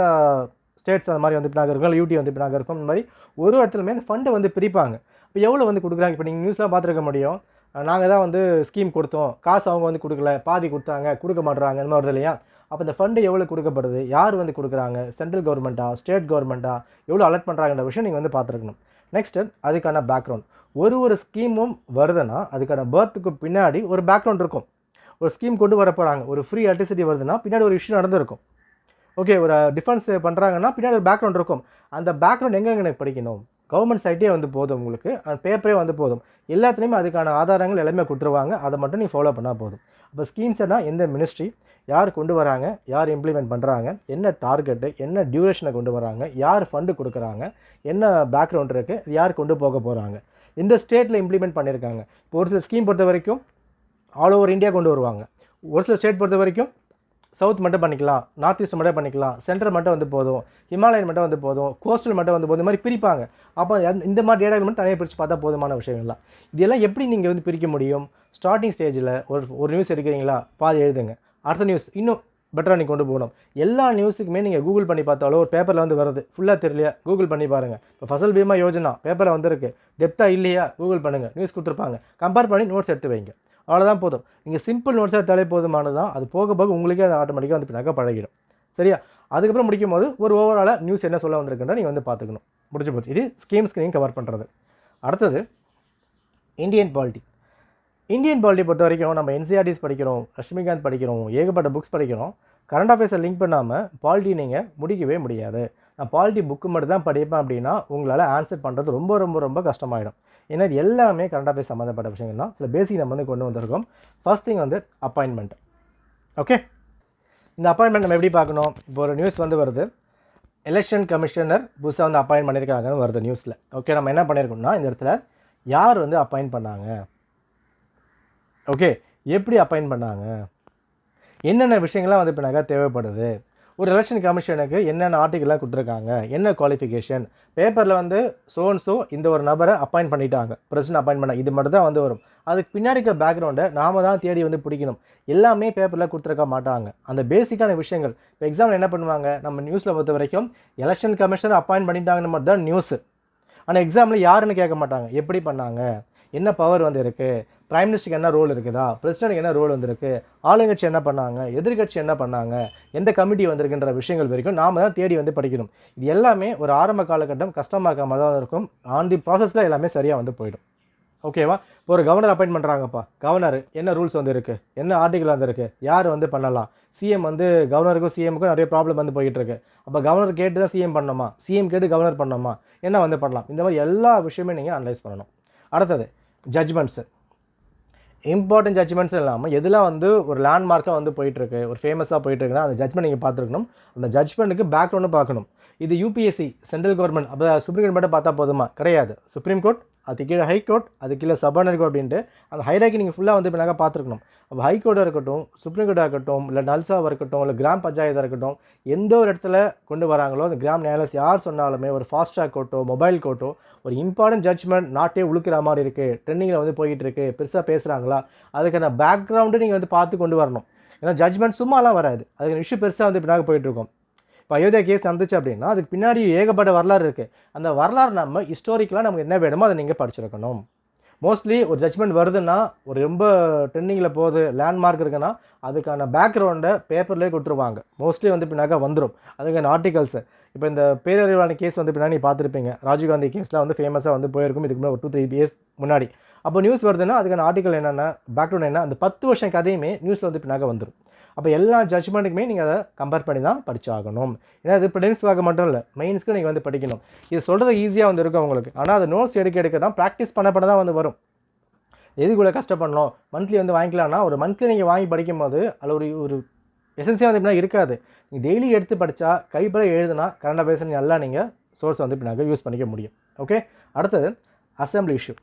ஸ்டேட்ஸ் அந்த மாதிரி வந்து பின்னாக இருக்கும், யூடி வந்து பின்னாக இருக்கும். இந்த மாதிரி ஒரு இடத்துலையுமே அந்த ஃபண்டை வந்து பிரிப்பாங்க. இப்போ எவ்வளோ வந்து கொடுக்குறாங்க, இப்போ நீங்கள் நியூஸ்லாம் பார்த்துருக்க முடியும், நாங்கள் தான் வந்து ஸ்கீம் கொடுத்தோம், காசு அவங்க வந்து கொடுக்கல, பாதி கொடுத்தாங்க, கொடுக்க மாட்டுறாங்க, இந்த மாதிரி வருது இல்லையா. அப்போ இந்த ஃபண்டு எவ்வளோ கொடுக்கப்படுது, யார் வந்து கொடுக்குறாங்க, சென்ட்ரல் கவர்மெண்ட்டா, ஸ்டேட் கவர்மெண்ட்டா, எவ்வளோ அலர்ட் பண்ணுறாங்கன்ற விஷயம் நீங்கள் வந்து பார்த்துருக்கணும். நெக்ஸ்ட்டு அதுக்கான பேக்ரவுண்ட். ஒரு ஸ்கீமும் வருதுன்னா அதுக்கான பர்த்துக்கு பின்னாடி ஒரு பேக்ரவுண்ட் இருக்கும். ஒரு ஸ்கீம் கொண்டு வர போகிறாங்க, ஒரு ஃப்ரீ எலக்ட்ரிசிட்டி வருதுன்னா பின்னாடி ஒரு இஷ்யூ நடந்திருக்கும். ஓகே, ஒரு டிஃபென்ஸ் பண்ணுறாங்கன்னா பின்னாடி ஒரு பேக்ரவுண்ட் இருக்கும். அந்த பேக்ரவுண்ட் எங்கெங்க எனக்கு படிக்கணும், கவர்மெண்ட் சைட்டே வந்து போதும், உங்களுக்கு அந்த பேப்பரே வந்து போதும், எல்லாத்துலேயுமே அதுக்கான ஆதாரங்கள் எல்லாமே கொடுத்துருவாங்க, அதை மட்டும் நீ ஃபாலோ பண்ணால் போதும். அப்போ ஸ்கீம்ஸ்னா எந்த மினிஸ்ட்ரி, யார் கொண்டு வராங்க, யார் இம்ப்ளிமெண்ட் பண்ணுறாங்க, என்ன டார்கெட்டு, என்ன டியூரேஷனை கொண்டு வராங்க, யார் ஃபண்டு கொடுக்குறாங்க, என்ன பேக்ரவுண்ட் இருக்குது, யார் கொண்டு போக போகிறாங்க, இந்த ஸ்டேட்டில் இம்ப்ளிமெண்ட் பண்ணியிருக்காங்க. இப்போ ஒரு சில ஸ்கீம் பொறுத்த வரைக்கும் ஆல் ஓவர் இந்தியா கொண்டு வருவாங்க. ஒரு சில ஸ்டேட் பொறுத்த வரைக்கும் சவுத் மட்டும் பண்ணிக்கலாம், நார்த் ஈஸ்ட் மட்டும் பண்ணிக்கலாம், சென்ட்ரல் மட்டும் வந்து போதும், ஹிமாலயன் மட்டும் வந்து போதும், கோஸ்டல் மட்டும் வந்து போதும், இந்த மாதிரி பிரிப்பாங்க. அப்போ இந்த மாதிரி டேட்டா மட்டும் தனியாக பிரித்து பார்த்தா போதுமான விஷயங்கள்லாம். இதெல்லாம் எப்படி நீங்கள் வந்து பிரிக்க முடியும்? ஸ்டார்டிங் ஸ்டேஜில் ஒரு நியூஸ் எடுக்கிறீங்களா, பாதி எழுதுங்க, அடுத்த நியூஸ் இன்னும் பெட்டராக நீங்கள் கொண்டு போகணும். எல்லா நியூஸுக்குமே நீங்கள் கூகுள் பண்ணி பார்த்தாலோ ஒரு பேப்பரில் வந்து வருது, ஃபுல்லாக தெரியலையா கூகுள் பண்ணி பாருங்கள். இப்போ ஃபசல் பீமா யோஜனா பேப்பரில் வந்துருக்கு, டெப்த்தாக இல்லையா கூகுள் பண்ணுங்கள், நியூஸ் கொடுத்துருப்பாங்க, கம்பேர் பண்ணி நோட்ஸ் எடுத்து வைங்க, அவ்வளோதான் போதும். நீங்கள் சிம்பிள் நோட்ஸ் எடுத்தாலே போதுமானது தான். அது போக போக உங்களுக்கே அது ஆட்டோமேட்டிக்காக வந்து பின்னாக்க பழகிடும். சரியா? அதுக்கப்புறம் முடிக்கும் போது ஒரு ஓவராலாக நியூஸ் என்ன சொல்ல வந்திருக்குன்ற நீங்கள் வந்து பார்த்துக்கணும். முடிஞ்சு போச்சு. இது ஸ்கீம்ஸ்க்கு நீங்கள் கவர் பண்ணுறது. அடுத்தது இந்தியன் பாலிட்டி. இந்தியன் பாலிட்டி பொறுத்த வரைக்கும் நம்ம என்சிஆர்டிஸ் படிக்கிறோம், லட்சுமிகாந்த் படிக்கிறோம், ஏகப்பட்ட புக்ஸ் படிக்கிறோம். கரண்ட் அஃபேர்ஸை லிங்க் பண்ணாமல் பாலிட்டி நீங்கள் முடிக்கவே முடியாது. நான் பாலிட்டி புக்கு மட்டும் தான் படிப்பேன் அப்படின்னா உங்களால் ஆன்சர் பண்ணுறது ரொம்ப ரொம்ப ரொம்ப கஷ்டமாயிடும். ஏன்னா இது எல்லாமே கரண்ட் அஃபேர்ஸ் சம்மந்தப்பட்ட விஷயங்கள் தான். சில பேசிக் நம்ம வந்து கொண்டு வந்திருக்கோம். ஃபர்ஸ்ட் திங் வந்து அப்பாயின்மெண்ட். ஓகே, இந்த அப்பாயின்மெண்ட் நம்ம எப்படி பார்க்கணும்? இப்போ ஒரு நியூஸ் வந்து வருது, எலெக்ஷன் கமிஷனர் புதுசாக வந்து அப்பாயின்ட் பண்ணியிருக்காங்கன்னு வருது நியூஸில். ஓகே, நம்ம என்ன பண்ணியிருக்கோம்னா இந்த இடத்துல யார் வந்து அப்பாயின்ட் பண்ணாங்க, ஓகே எப்படி அப்பாயின்ட் பண்ணாங்க, என்னென்ன விஷயங்கள்லாம் வந்து இப்போ நகை தேவைப்படுது, ஒரு எலெக்ஷன் கமிஷனுக்கு என்னென்ன ஆர்டிகல்லாம் கொடுத்துருக்காங்க, என்ன குவாலிஃபிகேஷன், பேப்பரில் வந்து ஸோ இந்த ஒரு நபரை அப்பாயின்ட் பண்ணிட்டாங்க, பிரசிடென்ட் அப்பாயின்ட் பண்ண, இது மட்டும் தான் வந்து வரும். அதுக்கு பின்னாடி இருக்க பேக்ரவுண்டை நாம தான் தேடி வந்து பிடிக்கணும். எல்லாமே பேப்பரில் கொடுத்துருக்க மாட்டாங்க. அந்த பேசிக்கான விஷயங்கள் இப்போ எக்ஸாம்பிள் என்ன பண்ணுவாங்க, நம்ம நியூஸில் பொறுத்த வரைக்கும் எலெக்ஷன் கமிஷனர் அப்பாயின்ட் பண்ணிட்டாங்கன்னு மட்டும் தான் நியூஸு. ஆனால் எக்ஸாம்பிள் யாருன்னு கேட்க மாட்டாங்க, எப்படி பண்ணாங்க, என்ன பவர் வந்து இருக்குது, பிரைம் மினிஸ்டருக்கு என்ன ரோல் இருக்குதா, பிரசிடென்ட்டுக்கு என்ன ரோல் வந்திருக்கு, ஆளுங்கட்சி என்ன பண்ணாங்க, எதிர்கட்சி என்ன பண்ணாங்க, எந்த கமிட்டி வந்திருக்குன்ற விஷயங்கள் வரைக்கும் நாம் தான் தேடி வந்து படிக்கணும். இது எல்லாமே ஒரு ஆரம்ப காலகட்டம் கஷ்டமாக்காம தான் இருக்கும். ஆன் தி ப்ராசஸில் எல்லாமே சரியாக வந்து போயிடும். ஓகேவா? இப்போ ஒரு கவர்னர் அப்பாயின்ட் பண்ணுறாங்கப்பா, கவர்னர் என்ன ரூல்ஸ் வந்து இருக்குது, என்ன ஆர்டிகல் வந்து இருக்குது, யார் வந்து பண்ணலாம், சிஎம் வந்து கவர்னருக்கும் சிஎமுக்கும் நிறைய ப்ராப்ளம் வந்து போயிட்டு இருக்கு. அப்போ கவர்னர் கேட்டு தான் சிஎம் பண்ணணுமா, சிஎம் கேட்டு கவர்னர் பண்ணணுமா, என்ன வந்து பண்ணலாம், இந்த மாதிரி எல்லா விஷயமே நீங்கள் அனலைஸ் பண்ணணும். அடுத்தது ஜட்ஜ்மெண்ட்ஸு. இம்பார்ட்டன்ட் ஜட்ஜ்மெண்ட்ஸ் இல்லாமல் எதெல்லாம் வந்து ஒரு லேண்ட்மார்க்காக வந்து போயிட்டுருக்கு, ஒரு ஃபேமஸாக போயிட்டுருக்குன்னா அந்த ஜட்ஜ்மெண்ட் நீங்கள் பார்த்துருக்கணும். அந்த ஜட்ஜ்மெண்ட்டுக்கு பேக்ரவுண்டு பார்க்கணும். இது யூபிஎஸ்சி சென்ட்ரல் கவர்மெண்ட், அப்போ சுப்ரீம் கோர்ட் மட்டும் பார்த்தா போதுமா? கிடையாது. சுப்ரீம் கோர்ட், அது கீழே ஹை கோர்ட், அது கீழே சபார்டினேட் கோர்ட் அப்படின்ட்டு அந்த ஹைராக்கி நீங்கள் ஃபுல்லாக வந்து இப்போ பார்த்துருக்கணும். அப்போ ஹை கோர்ட்டாக இருக்கட்டும், சுப்ரீம் கோர்ட்டாக இருக்கட்டும், இல்லை நல்சாவாக இருக்கட்டும், இல்லை கிராம் பஞ்சாயத்தாக இருக்கட்டும், எந்த ஒரு இடத்துல கொண்டு வராங்களோ அந்த கிராம் நியாயாலயம் யார் சொன்னாலுமே ஒரு ஃபாஸ்ட் ட்ராக் கோர்ட்டோ மொபைல் கோர்ட்டோ ஒரு இம்பார்ட்டன்ட் ஜட்ஜ்மெண்ட் நாட்டே உழுக்கிற மாதிரி இருக்குது, ட்ரெண்டிங்கில் வந்து போயிட்டு இருக்கு, பெருசாக பேசுகிறாங்களா, அதுக்கான பேக்ரவுண்டு நீங்கள் வந்து பார்த்து கொண்டு வரணும். ஏன்னா ஜட்ஜ்மெண்ட் சும்மாலாம் வராது, அதுக்கு இஷ்யூ பெருசாக வந்து பின்னாடி போயிட்டுருக்கோம். இப்போ அயோத்தியா கேஸ் நடந்துச்சு அப்படின்னா அதுக்கு பின்னாடி ஏகப்பட்ட வரலாறு இருக்குது. அந்த வரலாறு நம்ம ஹிஸ்டாரிக்கலாக நமக்கு என்ன வேணுமோ அதை நீங்கள் படிச்சிருக்கணும். மோஸ்ட்லி ஒரு ஜட்ஜ்மெண்ட் வருதுன்னா ஒரு ரொம்ப ட்ரெண்டிங்கில் போகுது, லேண்ட்மார்க் இருக்குன்னா அதுக்கான பேக்ரவுண்டை பேப்பர்லேயே கொடுத்துருவாங்க. மோஸ்ட்லி வந்து பின்னாக்கா வந்துடும் அதுக்கான ஆர்டிகல்ஸு. இப்போ இந்த பேரறிவாளன் கேஸ் வந்து பின்னாடி பார்த்துருப்பீங்க, ராஜீவ்காந்தி கேஸ்லாம் வந்து ஃபேமஸாக வந்து போயிருக்கும் இதுக்கு முன்னாடி ஒரு 2-3 இயர்ஸ் முன்னாடி. அப்போ நியூஸ் வருதுன்னா அதுக்கான ஆர்டிகல் என்னென்ன, பேக்ரவுண்ட் என்ன, அந்த 10 வருஷம் கதையுமே நியூஸில் வந்து பின்னாக வந்துடும். அப்போ எல்லா ஜட்ஜ்மெண்ட்டுக்குமே நீங்கள் அதை கம்பேர் பண்ணி தான் படிச்சாகணும். ஏன்னா இது ப்ரிலிம்ஸ்க்காக மட்டும் இல்லை, மெயின்ஸ்க்கு நீங்கள் வந்து படிக்கணும். இது சொல்கிறது ஈஸியாக வந்து இருக்கும் உங்களுக்கு, ஆனால் அது நோட்ஸ் எடுக்க தான் ப்ராக்டிஸ் பண்ண தான் வந்து வரும். எதுக்குள்ளே கஷ்டப்படணும், மந்த்லி வந்து வாங்கிக்கலாம்னா ஒரு மந்த்லி நீங்கள் வாங்கி படிக்கும் போது அதில் ஒரு எசன்சியாக வந்து இப்படின்னா இருக்காது. நீங்கள் டெய்லி எடுத்து படித்தா கைப்பட எழுதுனா கரண்ட் அஃபேர்ஸ் நல்லா நீங்கள் சோர்ஸ் வந்து பின்னாக யூஸ் பண்ணிக்க முடியும். ஓகே, அடுத்தது அசம்பிளி இஷ்யூ.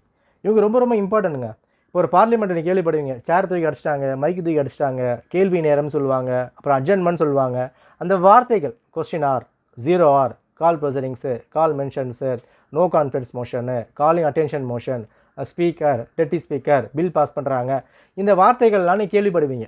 இவங்க ரொம்ப ரொம்ப இம்பார்ட்டன்ட்டுங்க. இப்போ ஒரு பார்லிமெண்ட் நீங்கள் கேள்விப்படுவீங்க, சேர் தூக்கி அடிச்சிட்டாங்க, மைக்கு தூக்கி அடிச்சிட்டாங்க, கேள்வி நேரம்னு சொல்லுவாங்க, அப்புறம் அட்ஜன்மெண்ட் சொல்லுவாங்க. அந்த வார்த்தைகள் question hour, 0 hour, call proceedings, call mentions, no confidence motion, calling attention motion, speaker, deputy speaker, bill pass பண்ணுறாங்க. இந்த வார்த்தைகள்லாம் நீங்கள் கேள்விப்படுவீங்க.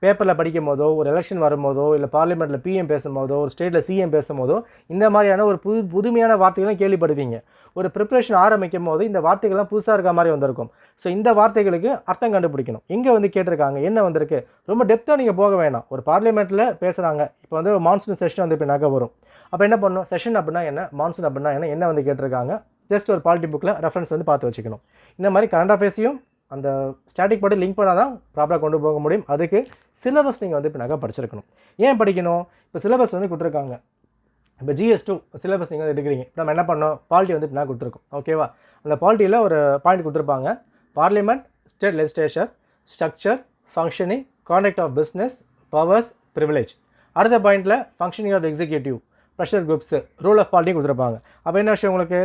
பேப்பரில் படிக்கும் போதோ, ஒரு எலெக்ஷன் வரும்போதோ, இல்லை பார்லிமெண்ட்டில் பிஎம் பேசும்போதோ, ஒரு ஸ்டேட்டில் சிஎம் பேசும்போதோ, இந்த மாதிரியான ஒரு புதுமையான வார்த்தைகள்லாம் கேள்விப்படுவீங்க. ஒரு ப்ரிப்ரேஷன் ஆரம்பிக்கும் போது இந்த வார்த்தைகள்லாம் புதுசாக இருக்க மாதிரி வந்திருக்கும். ஸோ இந்த வார்த்தைகளுக்கு அர்த்தம் கண்டுபிடிக்கணும். எங்கே வந்து கேட்டிருக்காங்க, என்ன வந்திருக்கு, ரொம்ப டெப்த்தாக நீங்கள் போக வேணாம். ஒரு பார்லிமெண்ட்டில் பேசுகிறாங்க, இப்போ வந்து மான்சூன் செஷன் வந்து இப்போ நகை வரும். அப்போ என்ன பண்ணணும், செஷன் அப்படின்னா என்ன, மான்சூன் அப்படின்னா என்ன வந்து கேட்டிருக்காங்க, ஜஸ்ட் ஒரு பாலிட்டி புக்கில் ரெஃபரன்ஸ் வந்து பார்த்து வச்சுக்கணும். இந்த மாதிரி கரண்ட் அஃபேர்ஸையும் அந்த ஸ்டாட்டிக் போட்டு லிங்க் பண்ணால் தான் ப்ராப்பராக கொண்டு போக முடியும். அதுக்கு சிலபஸ் நீங்கள் வந்து இப்போ நகை படிச்சிருக்கணும். ஏன் படிக்கணும், இப்போ சிலபஸ் வந்து கொடுத்துருக்காங்க. இப்போ GS2 சிலபஸ் நீங்கள் வந்து எடுக்கிறீங்க. இப்போ நம்ம என்ன பண்ணோம், பாலிட்டி வந்து இப்போ நான் கொடுத்துருக்கோம். ஓகேவா, அந்த பாலிட்டியில் ஒரு பாயிண்ட் கொடுத்துருப்பாங்க. Parliament, state legislature, structure, functioning, conduct of business, powers, privilege. அடுத்த பாயிண்டில் functioning of executive, pressure groups, rule of polity கொடுத்துருப்பாங்க. அப்போ என்ன விஷயம் உங்களுக்கு,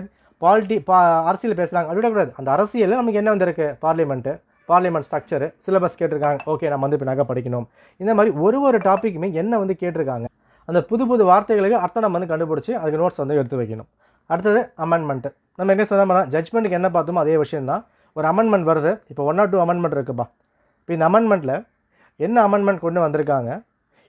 அரசியல் பேசுகிறாங்க அப்படி விடக்கூடாது. அந்த அரசியலில் நமக்கு என்ன வந்திருக்கு, பார்லிமெண்ட் ஸ்ட்ரக்சரு, சிலபஸ் கேட்டிருக்காங்க. ஓகே, நம்ம வந்து இப்போ நகை படிக்கணும். இந்த மாதிரி ஒரு டாப்பிக்குமே என்ன வந்து கேட்டிருக்காங்க, அந்த புது வார்த்தைகளுக்கு அர்த்தம் நம்ம வந்து கண்டுபிடிச்சி அதுக்கு நோட்ஸ் வந்து எடுத்து வைக்கணும். அடுத்தது அமெண்ட்மெண்ட்டு. நம்ம என்ன சொன்னோம்னா ஜட்மெண்ட்டுக்கு என்ன பார்த்தோமோ அதே விஷயம் தான். ஒரு அமெண்ட்மெண்ட் வருது, இப்போ 1 or 2 அமெண்ட்மெண்ட் இருக்குப்பா. இப்போ இந்த அமெண்ட்மெண்ட்டில் என்ன அமெண்ட்மெண்ட் கொண்டு வந்திருக்காங்க,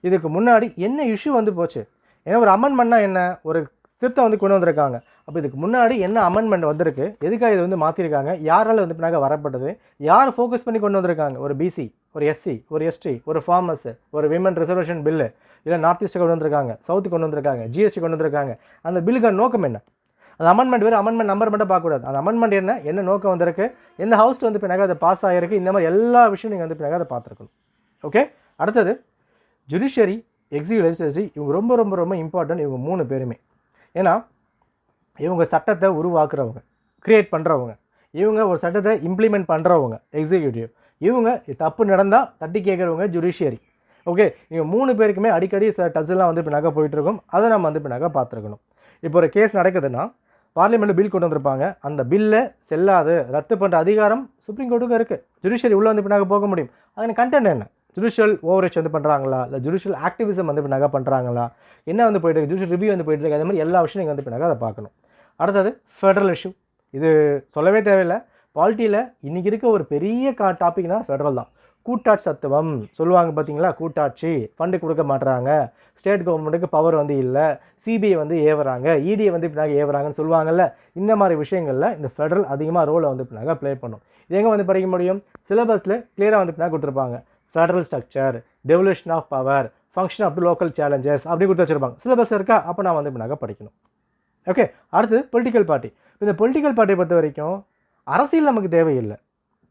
இதுக்கு முன்னாடி என்ன இஷ்யூ வந்து போச்சு. ஏன்னா ஒரு அமெண்ட்மெண்ட்னா என்ன, ஒரு திருத்தம் வந்து கொண்டு வந்திருக்காங்க. அப்போ இதுக்கு முன்னாடி என்ன அமெண்ட்மெண்ட் வந்திருக்கு, எதுக்காக இது வந்து மாற்றிருக்காங்க, யாரால் வந்து பின்னாக வரப்பட்டது, யார் ஃபோக்கஸ் பண்ணி கொண்டு வந்திருக்காங்க. ஒரு பிசி, ஒரு எஸ்சி, ஒரு எஸ்டி, ஒரு ஃபார்மர்ஸு, ஒரு விமன் ரிசர்வேஷன் பில்லு, இல்லை நார்த் ஈஸ்ட்டு கொண்டு வந்திருக்காங்க, சவுத்து கொண்டு வந்திருக்காங்க, GST கொண்டு வந்திருக்காங்க. அந்த பில்லுக்கான நோக்கம் என்ன, அந்த அமெண்ட்மெண்ட் வேறு அமெண்ட்மெண்ட் நம்பர் மட்டும் பார்க்கக்கூடாது. அந்த அமெண்ட்மெண்ட் என்ன நோக்கம் வந்திருக்கு, எந்த ஹவுஸ் வந்து பின்னாக அதை பாஸ் ஆகிருக்கு, இந்த மாதிரி எல்லா விஷயம் நீங்கள் வந்து பின்னாக அதை பார்த்துருக்கணும். ஓகே, அடுத்தது ஜுடிஷியரி, எக்ஸிக்யூட்டிவ், லெஜிஸ்லேட்டிவ். இவங்க ரொம்ப இம்பார்ட்டன்ட். இவங்க 3 பேருமே. ஏன்னா இவங்க சட்டத்தை உருவாக்குறவங்க, கிரியேட் பண்ணுறவங்க, இவங்க ஒரு சட்டத்தை இம்ப்ளிமெண்ட் பண்ணுறவங்க எக்ஸிக்யூட்டிவ், இவங்க தப்பு நடந்தால் தட்டி கேட்குறவங்க ஜுடிஷியரி. ஓகே, இவங்க 3 பேருக்குமே அடிக்கடி டச்செல்லாம் வந்து இப்போ நகை போயிட்டுருக்கும். அதை நம்ம வந்து இப்போ நகை பார்த்துருக்கணும். இப்போ ஒரு கேஸ் நடக்குதுன்னா பார்லிமெண்ட்டில் பில் கொண்டு வந்திருப்பாங்க. அந்த பில்லை செல்லாது ரத்து பண்ணுற அதிகாரம் சுப்ரீம் கோர்ட்டுக்கு இருக்குது. ஜுடிஷியரி உள்ளே வந்து இப்போ நகை போக முடியும். அதுக்கு கண்டென்ட் என்ன, ஜுடிஷியல் ஓவரேஜ் வந்து பண்ணுறாங்களா, இல்லை ஜுடிஷியல் ஆக்டிவிசம் வந்து இப்போ நகை பண்ணுறாங்களா, என்ன வந்து போயிட்டு இருக்கு, ஜுடிஷியல் ரிவ்யூ வந்து போயிட்டு இருக்கு. அதே மாதிரி எல்லா விஷயம் நீங்கள் வந்து இப்போ நகை அதை பார்க்கணும். அடுத்தது ஃபெடரல் இஷ்யூ. இது சொல்லவே தேவையில்லை. பாலிட்டியில் இன்றைக்கி இருக்க ஒரு பெரிய டாபிக்னா ஃபெடரல் தான். கூட்டாட்சி தத்துவம் சொல்லுவாங்க பார்த்தீங்களா, கூட்டாட்சி, ஃபண்டு கொடுக்க மாட்டுறாங்க, ஸ்டேட் கவர்மெண்ட்டுக்கு பவர் வந்து இல்லை, சிபிஐ வந்து ஏவுறாங்க, இடியை வந்து இப்போ ஏவுறாங்கன்னு சொல்லுவாங்கல்ல. இந்த மாதிரி விஷயங்களில் இந்த ஃபெடரல் அதிகமாக ரோலை வந்து இப்போ ப்ளே பண்ணும். இது எங்கே வந்து படிக்க முடியும், சிலபஸில் கிளியராக வந்து இப்போ கொடுத்துருப்பாங்க. Federal structure, devolution of power, function of local challenges அப்படி கொடுத்து வச்சுருப்பாங்க. சிலபஸ் இருக்கா, அப்போ நான் வந்து இப்போ படிக்கணும். ஓகே, அடுத்து பொலிட்டிக்கல் பார்ட்டி. இந்த பொலிட்டிக்கல் பார்ட்டியை பொறுத்த வரைக்கும் அரசியல் நமக்கு தேவையில்லை,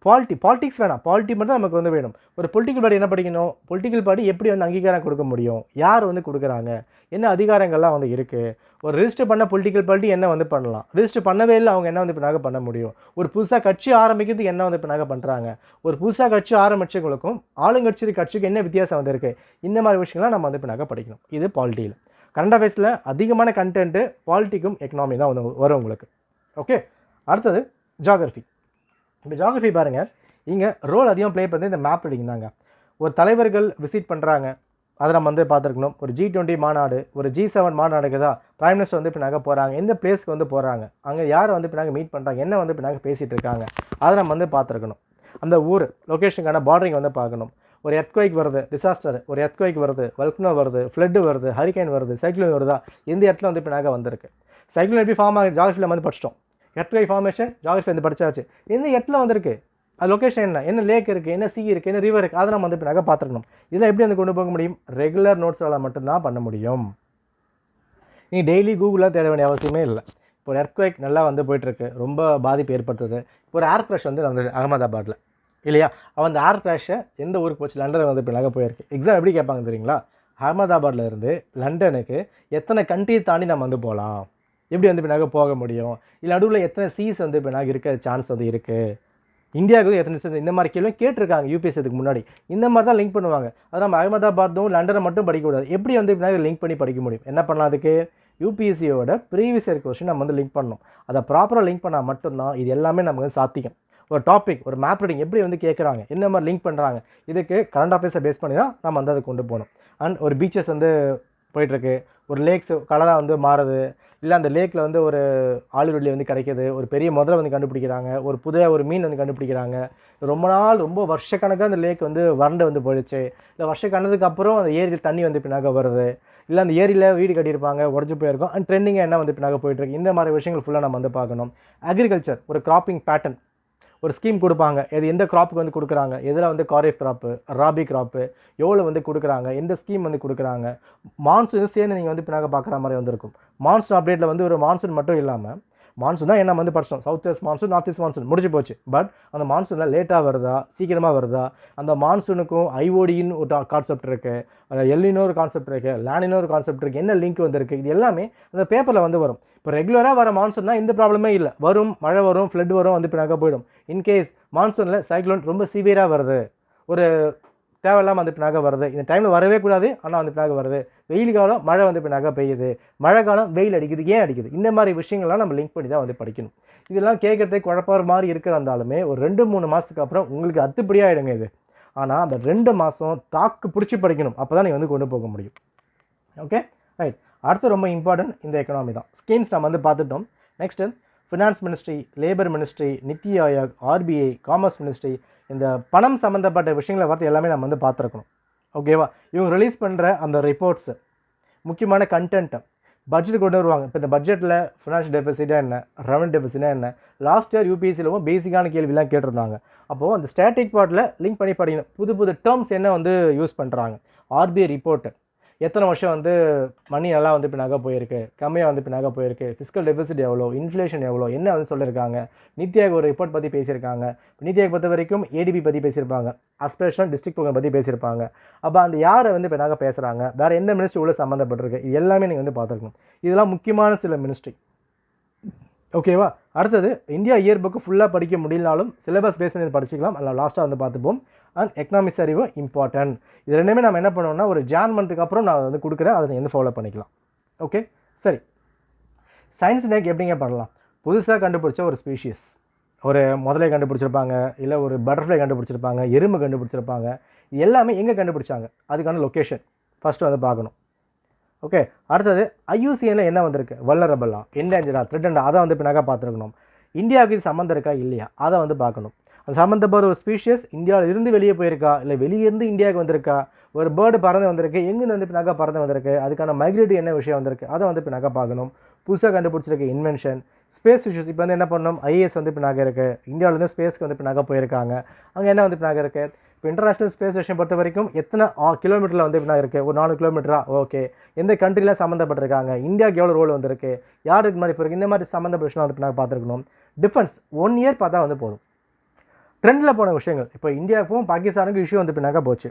பாலிட்டிக்ஸ் வேணாம், பாலிட்டி மட்டும் நமக்கு வந்து வேணும். ஒரு பொலிட்டிக்கல் பார்ட்டி என்ன படிக்கணும், பொலிட்டிக்கல் பார்ட்டி எப்படி வந்து அங்கீகாரம் கொடுக்க முடியும், யார் வந்து கொடுக்குறாங்க, என்ன அதிகாரங்கள்லாம் வந்து இருக்குது, ஒரு ரிஜிஸ்டர் பண்ண பொலிட்டிக்கல் பார்ட்டி என்ன வந்து பண்ணலாம், ரிஜிஸ்டர் பண்ணவே இல்லை அவங்க என்ன வந்து இப்போ பண்ண முடியும், ஒரு புதுசாக கட்சி ஆரம்பிக்கிறதுக்கு என்ன வந்து இப்போ பண்ணுறாங்க, ஒரு புதுசாக கட்சி ஆரம்பிச்சவங்களுக்கும் கட்சிக்கு என்ன வித்தியாசம் வந்து இருக்குது. இந்த மாதிரி விஷயங்கள்லாம் நம்ம வந்து இப்போ படிக்கணும். இது பாலிட்டியில். கரண்ட் அஃபேர்ஸில் அதிகமான கண்டென்ட்டு பாலிட்டிக்கும் எக்கனாமி தான் வந்து வரும் உங்களுக்கு. ஓகே, அடுத்தது ஜியாகிரஃபி. இப்போ ஜியாகிரஃபி பாருங்கள், இங்கே ரோல் அதிகம் ப்ளே பண்ணி இந்த மேப் ரீடிங் தாங்க. ஒரு தலைவர்கள் விசிட் பண்ணுறாங்க, அதை நம்ம வந்து பார்த்துருக்கணும். ஒரு G20 மாநாடு, ஒரு G7 மாநாடுக்கு தான் பிரைம் மினிஸ்டர் வந்து இப்போ போகிறாங்க, எந்த பிளேஸ்க்கு வந்து போகிறாங்க, அங்கே யாரை வந்து இப்போ மீட் பண்ணுறாங்க, என்ன வந்து இப்போ பேசிகிட்டு இருக்காங்க, அதை நம்ம வந்து பார்த்துருக்கணும். அந்த ஊர் லொக்கேஷனுக்கான பார்டரிங் வந்து பார்க்கணும். ஒரு எர்த்குவைக் வருது, டிசாஸ்டர், ஒரு எர்த்குவைக் வருது, வல்கனோ வருது, ஃப்ளட்டு வருது, ஹரிகேன் வருது, சைக்ளோன் வருதா, எந்த இடத்துல வந்து இப்போ வந்திருக்கு. சைக்ளோன் எப்படி ஃபார்ம் ஆகுது, ஜியாகிரஃபியில் வந்து படிச்சிட்டோம். எர்த்குவைக் ஃபார்மேஷன் ஜியாகிரஃபி வந்து படிச்சாச்சு. எந்த இடத்துல வந்திருக்கு, அது லொக்கேஷன் என்ன லேக் இருக்குது, என்ன சி இருக்குது, என்ன ரிவர் இருக்குது, அதை நம்ம வந்து இப்போ பார்த்துருக்கணும். இதெல்லாம் எப்படி வந்து கொண்டு போக முடியும், ரெகுலர் நோட்ஸால் மட்டும்தான் பண்ண முடியும். நீ டெய்லி கூகுளில் தேட வேண்டிய அவசியமே இல்லை. இப்போ ஒரு எர்த்குவைக் நல்லா வந்து போயிட்டுருக்கு, ரொம்ப பாதிப்பு ஏற்படுத்துது. இப்போ ஒரு ஏர் கிராஷ் வந்து நடந்தது அகமதாபாத்தில் இல்லையா, அவன் அந்த ஏர் கிராஷை எந்த ஊருக்கு போச்சு, லண்டனில் வந்து இப்போ போயிருக்கு. எக்ஸாம் எப்படி கேட்பாங்க தெரியுங்களா, அகமதாபாத்தில் இருந்து லண்டனுக்கு எத்தனை கண்ட்ரியை தாண்டி நம்ம வந்து போகலாம், எப்படி வந்து இப்போ போக முடியும், இல்லை நடுவில் எத்தனை சீஸ் வந்து இப்போ இருக்க சான்ஸ் வந்து இருக்குது, இந்தியாவுக்கு எத்தனை சீஸ், இந்த மாதிரி கேள்வி கேட்டிருக்காங்க யூபிஎஸ்சி இதுக்கு முன்னாடி. இந்த மாதிரி தான் லிங்க் பண்ணுவாங்க. அது நம்ம அகமதாபாத்தும் லண்டனை மட்டும் படிக்கக்கூடாது, எப்படி வந்து இப்போ லிங்க் பண்ணி படிக்க முடியும், என்ன பண்ணலாம், அதுக்கு யூபிஎஸ்சியோட ப்ரீவியஸ் இயர் கொஸ்டின் நம்ம வந்து லிங்க் பண்ணணும். அதை ப்ராப்பராக லிங்க் பண்ணால் மட்டும்தான் இது எல்லாமே நமக்கு வந்து சாத்தியம். ஒரு டாபிக், ஒரு மேப் ரீடிங் எப்படி வந்து கேட்குறாங்க, என்ன மாதிரி லிங்க் பண்ணுறாங்க, இதுக்கு கரண்ட் அஃபேர்ஸை பேஸ் பண்ணி தான் நம்ம வந்து அதை கொண்டு போகணும். அண்ட் ஒரு பீச்சஸ் வந்து போயிட்டுருக்கு, ஒரு லேக்ஸ் கலராக வந்து மாறுது, இல்லை அந்த லேக்கில் வந்து ஒரு ஆலிவ் வந்து கிடைக்கிது, ஒரு பெரிய முதலை வந்து கண்டுபிடிக்கிறாங்க, ஒரு புதிய ஒரு மீன் வந்து கண்டுபிடிக்கிறாங்க. ரொம்ப நாள் ரொம்ப வருஷக்கணக்காக அந்த லேக் வந்து வறண்டு வந்து போயிடுச்சு. இல்லை வருஷக்கணதுக்கு அப்புறம் அந்த ஏரியில் தண்ணி வந்து பின்னாக வருது, இல்லை அந்த ஏரியில் வீடு கட்டியிருப்பாங்க உடஞ்சி போயிருக்கும். அண்ட் ட்ரெண்டிங்காக என்ன வந்து பின்னாக போயிட்டுருக்கு. இந்த மாதிரி விஷயங்கள் ஃபுல்லாக நம்ம வந்து பார்க்கணும். அக்ரிகல்ச்சர் ஒரு கிராப்பிங் பேட்டர்ன் ஒரு ஸ்கீம் கொடுப்பாங்க, எது எந்த கிராப்புக்கு வந்து கொடுக்குறாங்க, எதில் வந்து காரிஃப் கிராப்பு, ராபி கிராப்பு எவ்வளோ வந்து கொடுக்குறாங்க, எந்த ஸ்கீம் வந்து கொடுக்குறாங்க, மான்சூன் சேர்ந்து நீங்கள் வந்து பின்னாக பார்க்குற மாதிரி வந்துருக்கும். மான்சூன் அப்டேட்டில் வந்து ஒரு மான்சூன் மட்டும் இல்லாமல் மான்சூன் தான் என்ன வந்து படித்தோம், south west monsoon, north east monsoon முடிஞ்சு போச்சு. பட் அந்த மான்சூனில் லேட்டாக வருதா சீக்கிரமாக வருதா, அந்த மான்சூனுக்கும் ஐஓடின்னு ஒரு கான்செப்ட் இருக்குது, எல்லினோ ஒரு கான்செப்ட் இருக்குது, லேனினோ ஒரு கான்செப்ட் இருக்குது, என்ன லிங்க் வந்துருக்கு, இது எல்லாமே அந்த பேப்பரில் வந்து வரும். இப்போ ரெகுலராக வர மான்சூன்னா எந்த ப்ராப்ளமே இல்லை, வரும் மழை வரும் ஃப்ளட் வரும் வந்து பின்னாக போயிடும். இன்கேஸ் மான்சூனில் சைக்ளோன் ரொம்ப சிவியராக வருது, ஒரு தேவையில்லாமல் வந்து பின்னாக வருது, இந்த டைமில் வரவே கூடாது ஆனால் வந்து பின்னாக வருது, வெயில் காலம் மழை வந்து பின்னாக பெய்யுது, மழை காலம் வெயில் அடிக்குது, ஏன் அடிக்குது, இந்த மாதிரி விஷயங்கள்லாம் நம்ம லிங்க் பண்ணி தான் வந்து படிக்கணும். இதெல்லாம் கேட்குறதுக்கு குழப்பற மாதிரி இருக்கிறதாலுமே ஒரு 2-3 மாதத்துக்கு அப்புறம் உங்களுக்கு அத்துப்படியாகிடுங்க இது. ஆனால் அந்த 2 மாதம் தாக்கு பிடிச்சி படிக்கணும், அப்போ தான் நீங்கள் வந்து கொண்டு போக முடியும். Okay right. அடுத்து ரொம்ப இம்பார்ட்டன்ட் இந்த எக்கனாமி தான். ஸ்கீம்ஸ் நம்ம வந்து பார்த்துட்டோம். Next finance ministry, labour ministry, NITI Aayog, RBI, commerce ministry, இந்த பணம் சம்மந்தப்பட்ட விஷயங்களை பார்த்து எல்லாமே நம்ம வந்து பார்த்துருக்கணும். ஓகேவா? இவங்க ரிலீஸ் பண்ணுற அந்த ரிப்போர்ட்ஸு, முக்கியமான கண்டென்ட்டை, பட்ஜெட் கொண்டு வருவாங்க. இப்போ இந்த பட்ஜெட்டில் ஃபினான்ஷியல் டெபிசிட்டாக என்ன, ரெவன்யூ டெபிசிட்டாக என்ன, லாஸ்ட் இயர் யூபிஎஸ்சியிலும் பேசிக்கான கேள்விலாம் கேட்டிருந்தாங்க. அப்போது அந்த ஸ்டாட்டிக் பார்ட்டில் லிங்க் பண்ணி படிக்கணும். புது புது டேர்ம்ஸ் என்ன வந்து யூஸ் பண்ணுறாங்க, ஆர்பிஐ ரிப்போர்ட்டு எத்தனை வருஷம் வந்து மணி நல்லா வந்து பின்னாக போயிருக்கு, கம்மியாக வந்து பின்னாக போயிருக்கு, ஃபிஸ்கல் டெபிசிட் எவ்வளோ, இன்ஃப்ளேஷன் எவ்வளோ, என்ன வந்து சொல்லியிருக்காங்க. நித்தி ஆயோக் ஒரு ரிப்போர்ட் பற்றி பேசியிருக்காங்க. நித்தி ஆயோக் பொறுத்த வரைக்கும் ஏடிபி பற்றி பேசியிருப்பாங்க, அஸ்பிரேஷனல் டிஸ்ட்ரிக்ட் ப்ரோக்ராம் பற்றி பேசியிருப்பாங்க. அப்போ அந்த யாரை வந்து பின்னாக பேசுகிறாங்க, வேறு எந்த மினிஸ்ட்ரி உள்ள சம்மந்தப்பட்டிருக்கு, இது எல்லாமே நீங்கள் வந்து பார்த்துருக்கணும். இதெல்லாம் முக்கியமான சில மினிஸ்ட்ரி. ஓகேவா? அடுத்தது இந்தியா இயர் புக்கு ஃபுல்லாக படிக்க முடியலனாலும் சிலபஸ் பேஸ் பண்ணி படிச்சிக்கலாம், அதில் லாஸ்ட்டாக வந்து பார்த்துப்போம். அண்ட் எக்கனாமிக்ஸ் அறிவு இம்பார்ட்டன்ட். இது ரெண்டுமே நம்ம என்ன பண்ணுவோம்னா ஒரு ஜான் மந்த்துக்கு அப்புறம் நான் வந்து கொடுக்குறேன், அதை நீங்கள் வந்து ஃபாலோ பண்ணிக்கலாம். ஓகே சரி. சயின்ஸ் டேக்கு எப்படிங்க பண்ணலாம்? புதுசாக கண்டுபிடிச்ச ஒரு ஸ்பீஷீஸ், ஒரு முதலை கண்டுபிடிச்சிருப்பாங்க, இல்லை ஒரு பட்டர்ஃப்ளை கண்டுபிடிச்சிருப்பாங்க, எறும்பு கண்டுபிடிச்சிருப்பாங்க, இது எல்லாமே எங்கே கண்டுபிடிச்சாங்க, அதுக்கான லொக்கேஷன் ஃபஸ்ட்டு வந்து பார்க்கணும். ஓகே. அடுத்தது ஐயூசிஎனில் என்ன வந்திருக்கு, வல்னரபிளா, என்டேஞ்சரா, த்ரெட்டண்டா, அதை வந்து பின்னாக பார்த்துருக்கணும். இந்தியாவுக்கு இது சம்மந்தம் இருக்கா இல்லையா, அதை வந்து பார்க்கணும். அது சம்மந்தப்பட்ட ஒரு ஸ்பீஷியஸ் இந்தியாவில் இருந்து வெளியே போயிருக்கா, இல்லை வெளியேருந்து இந்தியாவுக்கு வந்திருக்கா, ஒரு பேர்டு பறந்து வந்திருக்கு, எங்கேருந்து வந்து பின்னாக பறந்து வந்திருக்கு, அதுக்கான மைக்ரேட்டரி என்ன விஷயம் வந்திருக்கு, அதை வந்து பின்னாக பார்க்கணும். புதுசாக கண்டுபிடிச்சிருக்க இன்வென்ஷன், ஸ்பேஸ் இஷ்யூஸ். இப்போ வந்து என்ன பண்ணணும், ஐஏஎஸ் வந்து பின்னாக இருக்குது, இந்தியாவிலேருந்து ஸ்பேஸ்க்கு வந்து பின்னாக போயிருக்காங்க, அங்கே என்ன வந்து பின்னாக இருக்குது. இப்போ இன்டர்நேஷனல் ஸ்பேஸ் ஸ்டேஷன் பொறுத்த வரைக்கும் எத்தனை கிலோமீட்டரில் வந்து பின்னாக இருக்குது, ஒரு 4 கிலோமீட்டரா, ஓகே. எந்த கண்ட்ரியில் சம்மந்தப்பட்டிருக்காங்க, இந்தியாவுக்கு எவ்வளோ ரோல் வந்திருக்கு, யாருக்கு முன்னாடி போயிருக்கு, இந்த மாதிரி சம்மந்தப்பட்ட விஷயம் வந்து பின்னாக பார்த்துருக்கணும். டிஃபென்ஸ் 1 இயர் பார்த்தா வந்து போதும். ட்ரெண்டில் போன விஷயங்கள், இப்போ இந்தியாவுக்கும் பாகிஸ்தானுக்கும் இஷ்யூ வந்து பின்னாக போச்சு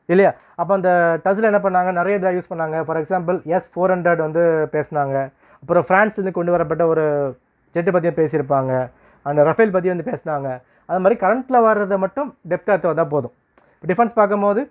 இல்லையா. அப்போ அந்த டச்சில் என்ன பண்ணாங்க, நிறைய இதில் யூஸ் பண்ணாங்க. ஃபார் எக்ஸாம்பிள் S-400 வந்து பேசினாங்க. அப்புறம் ஃப்ரான்ஸ்லேருந்து கொண்டு வரப்பட்ட ஒரு ஜெட்டு பற்றியும் பேசியிருப்பாங்க. அந்த ரஃபேல் பற்றி வந்து பேசினாங்க. அது மாதிரி கரண்ட்டில் வர்றதை மட்டும் டெப்த்தாக வந்தால் போதும். இப்போ டிஃபென்ஸ் பார்க்கும்போது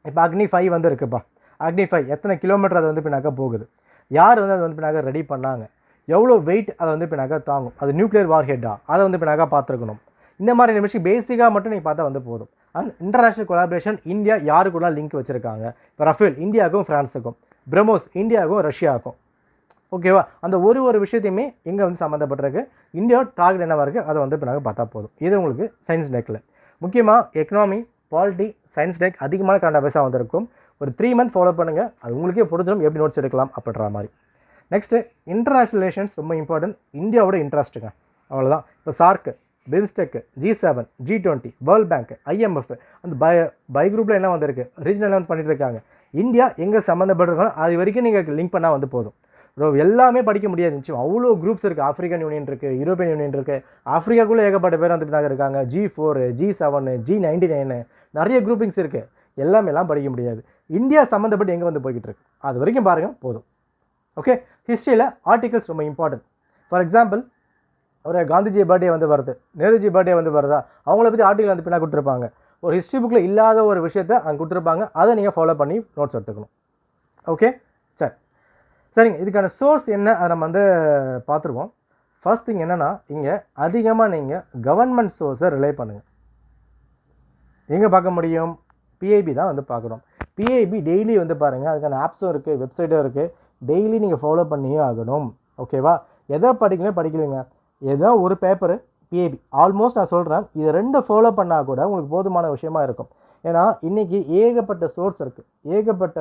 இப்போ அக்னி 5 வந்து இருக்குப்பா. அக்னி 5 எத்தனை கிலோமீட்டர் அது வந்து பின்னாக போகுது, யார் வந்து அதை வந்து பின்னாக ரெடி பண்ணாங்க, எவ்வளோ வெயிட் அதை வந்து பின்னாக தாங்கும், அது நியூக்ளியர் வார்ஹெட்டா, அதை வந்து பின்னாக பார்த்துருக்கணும். இந்த மாதிரி நிமிஷம் பேசிக்காக மட்டும் நீங்கள் பார்த்தா வந்து போதும். அண்ட் இன்டர்நேஷ்னல் கொலாபரேஷன், இந்தியா யாருக்குள்ள லிங்க் வச்சுருக்காங்க. இப்போ ரஃபேல் இந்தியாவுக்கும் ஃப்ரான்ஸுக்கும், பிரம்மோஸ் இந்தியாவுக்கும் ரஷ்யாவுக்கும். ஓகேவா? அந்த ஒரு விஷயத்தையுமே எங்கே வந்து சம்மந்தப்பட்டிருக்கு, இந்தியா டார்கெட் என்னவாக இருக்குது, அதை வந்து பின்னாக பார்த்தா போதும். இது உங்களுக்கு சயின்ஸ் டேக்கில் முக்கியமாக எக்கனாமி, பாலிட்டி, சயின்ஸ் டேக் அதிகமான கரண்ட் அஃபேர்ஸாக வந்திருக்கும். ஒரு 3 மந்த் ஃபாலோ பண்ணுங்கள், அது உங்களுக்கே புரிஞ்சிடும் எப்படி நோட்ஸ் எடுக்கலாம் அப்படின்ற மாதிரி. நெக்ஸ்ட்டு இன்டர்நேஷ்னல் ரிலேஷன்ஸ் ரொம்ப இம்பார்ட்டன்ட், இந்தியாவோட இன்ட்ரெஸ்ட்டுங்க, அவ்வளோதான். இப்போ SAARC, BIMSTEC, G7, G20, World Bank, IMF, அந்த பை குரூப்பில் என்ன வந்திருக்கு, ரீஜனல் வந்து பண்ணிட்டு இருக்காங்க. இந்தியா எங்கே சம்மந்தப்பட்டிருக்கோம் அது வரைக்கும் நீங்கள் லிங்க் பண்ணால் வந்து போதும். எல்லாமே படிக்க முடியாது நிச்சயம், அவ்வளோ குரூப்ஸ் இருக்குது. ஆஃப்ரிக்கன் யூனியன் இருக்குது, யூரோப்பியன் யூனியன் இருக்குது, ஆஃப்ரிக்காக்குள்ளே ஏகப்பட்ட பேர் வந்து பின்னாக இருக்காங்க. G4, G7, G99, நிறைய குரூப்பிங்ஸ் இருக்குது. எல்லாமேலாம் படிக்க முடியாது. இந்தியா சம்மந்தப்பட்டு எங்கே வந்து போய்கிட்டு இருக்கு அது வரைக்கும் பாருங்கள் போதும். ஓகே. ஹிஸ்ட்ரியில் ஆர்டிகல்ஸ் ரொம்ப இம்பார்ட்டன்ட். ஃபார் எக்ஸாம்பிள் ஒரு காந்திஜி பர்த்டே வந்து வருது, நேருஜி பர்த்டே வந்து வருதா, அவங்கள பற்றி ஆர்டிகல் வந்து பின்னாக கொடுத்துருப்பாங்க. ஒரு ஹிஸ்ட்ரி புக்கில் இல்லாத ஒரு விஷயத்தை அங்கே கொடுத்துருப்பாங்க, அதை நீங்கள் ஃபாலோ பண்ணி நோட்ஸ் எடுத்துக்கணும். ஓகே சரி சரிங்க. இதுக்கான சோர்ஸ் என்ன அதை நம்ம வந்து பார்த்துருவோம். ஃபர்ஸ்ட் திங் என்னென்னா, இங்கே அதிகமாக நீங்கள் கவர்மெண்ட் சோர்ஸை ரிலே பண்ணுங்கள். எங்கே பார்க்க முடியும், PIB தான் வந்து பார்க்குறோம். PIB டெய்லி வந்து பாருங்கள், அதுக்கான ஆப்ஸும் இருக்குது, வெப்சைட்டும் இருக்குது. டெய்லி நீங்கள் ஃபாலோ பண்ணியே ஆகணும். ஓகேவா? எதை படிக்கலைங்க, ஏதோ ஒரு பேப்பரு பிஏபி ஆல்மோஸ்ட் நான் சொல்கிறேன், இது 2 ஃபாலோ பண்ணால் கூட உங்களுக்கு போதுமான விஷயமா இருக்கும். ஏன்னா இன்றைக்கி ஏகப்பட்ட சோர்ஸ் இருக்குது, ஏகப்பட்ட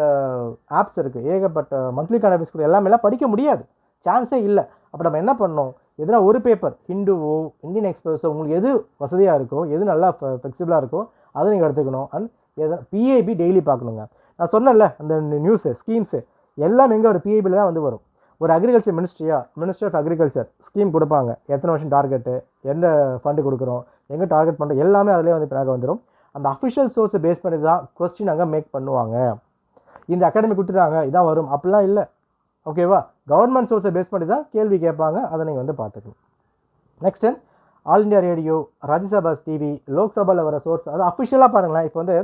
ஆப்ஸ் இருக்குது, ஏகப்பட்ட மந்த்லி கரண்ட் அஃபேர்ஸ் எல்லாமேலாம் படிக்க முடியாது, சான்ஸே இல்லை. அப்போ நம்ம என்ன பண்ணணும், எதுனா ஒரு பேப்பர் ஹிந்துவோ இந்தியன் எக்ஸ்பிரஸோ உங்களுக்கு எது வசதியாக இருக்கோ, எது நல்லா ஃப்ளெக்சிபிளாக இருக்கோ அதை நீங்கள் எடுத்துக்கணும். அண்ட் பிஏபி டெய்லி பார்க்கணுங்க. நான் சொன்னேன்ல அந்த நியூஸு ஸ்கீம்ஸு எல்லாம் எங்கே ஒரு பிஏபியில் தான் வந்து வரும். ஒரு agriculture ministry of agriculture scheme கொடுப்பாங்க, எத்தனை வருஷம் டார்கெட்டு, எந்த ஃபண்டு கொடுக்குறோம், எங்கே டார்கெட் பண்ணுறோம், எல்லாமே அதிலே வந்து பின்னாக வந்துடும். அந்த அஃபிஷியல் சோர்ஸை பேஸ் பண்ணி தான் கொஸ்டின் அங்கே மேக் பண்ணுவாங்க. இந்த அகாடமி கொடுத்துட்டாங்க இதான் வரும் அப்படிலாம் இல்லை. ஓகேவா? கவர்மெண்ட் சோர்ஸை பேஸ் பண்ணி தான் கேள்வி கேட்பாங்க, அதை நீங்கள் வந்து பார்த்துக்கணும். Next all India radio, Rajya Sabha TV, லோக்சபாவில் வர சோர்ஸ் அது அஃபிஷியலாக பாருங்களேன். இப்போ வந்து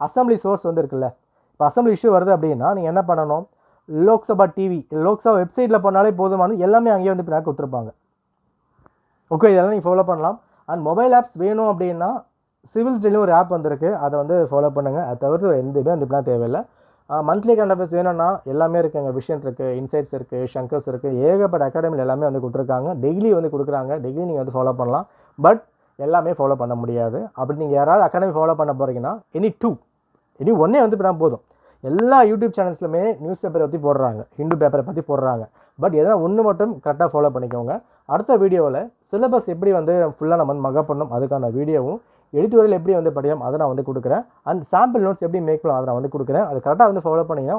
அசம்பிளி சோர்ஸ் வந்து இருக்குல்ல, இப்போ அசம்பிளி இஷ்யூ வருது அப்படின்னா நீங்கள் என்ன பண்ணணும், லோக்சபா டிவி, லோக்சபா வெப்சைட்டில் போனாலே போதுமானது, எல்லாமே அங்கேயே வந்து பின்னாடி கொடுத்துருப்பாங்க. ஓகே, இதெல்லாம் நீங்கள் ஃபாலோ பண்ணலாம். அண்ட் மொபைல் ஆப்ஸ் வேணும் அப்படின்னா சிவில் ஸ்டைலும் ஒரு ஆப் வந்திருக்கு, அதை வந்து ஃபாலோ பண்ணுங்கள். அதை தவிர்த்து எதுவுமே வந்து இப்படிலாம் தேவையில்லை. மந்த்லி கரண்ட் அஃபேர்ஸ் வேணும்னா எல்லாமே இருக்குங்க, விஷன் இருக்குது, இன்சைட்ஸ் இருக்குது, ஷங்கர்ஸ் இருக்குது, ஏகப்பட்ட அகாடமியில் எல்லாமே வந்து கொடுத்துருக்காங்க, டெய்லி வந்து கொடுக்குறாங்க, டெய்லி நீங்கள் வந்து ஃபாலோ பண்ணலாம். பட் எல்லாமே ஃபாலோ பண்ண முடியாது. அப்படி நீங்கள் யாராவது அகாடமி ஃபாலோ பண்ண போகிறீங்கன்னா எனி ஒன்றே வந்து இப்போ போதும். எல்லா யூடியூப் சேனல்ஸ்லுமே நியூஸ் பேப்பரை பற்றி போடுறாங்க, ஹிந்து பேப்பரை பற்றி போடுறாங்க. பட் எதனா ஒன்று மட்டும் கரெக்டாக ஃபாலோ பண்ணிக்கோங்க. அடுத்த வீடியோவில் சிலபஸ் எப்படி வந்து ஃபுல்லாக நம்ம வந்து மகப் பண்ணணும் அதுக்கான வீடியோவும், எடிட்டோரியல் எப்படி வந்து படிக்கணும் அதை நான் வந்து கொடுக்குறேன். அண்ட் சாம்பிள் நோட்ஸ் எப்படி மேக் பண்ணலாம் அதை நான் வந்து கொடுக்குறேன். அது கரெக்டாக வந்து ஃபாலோ பண்ணிங்கன்னா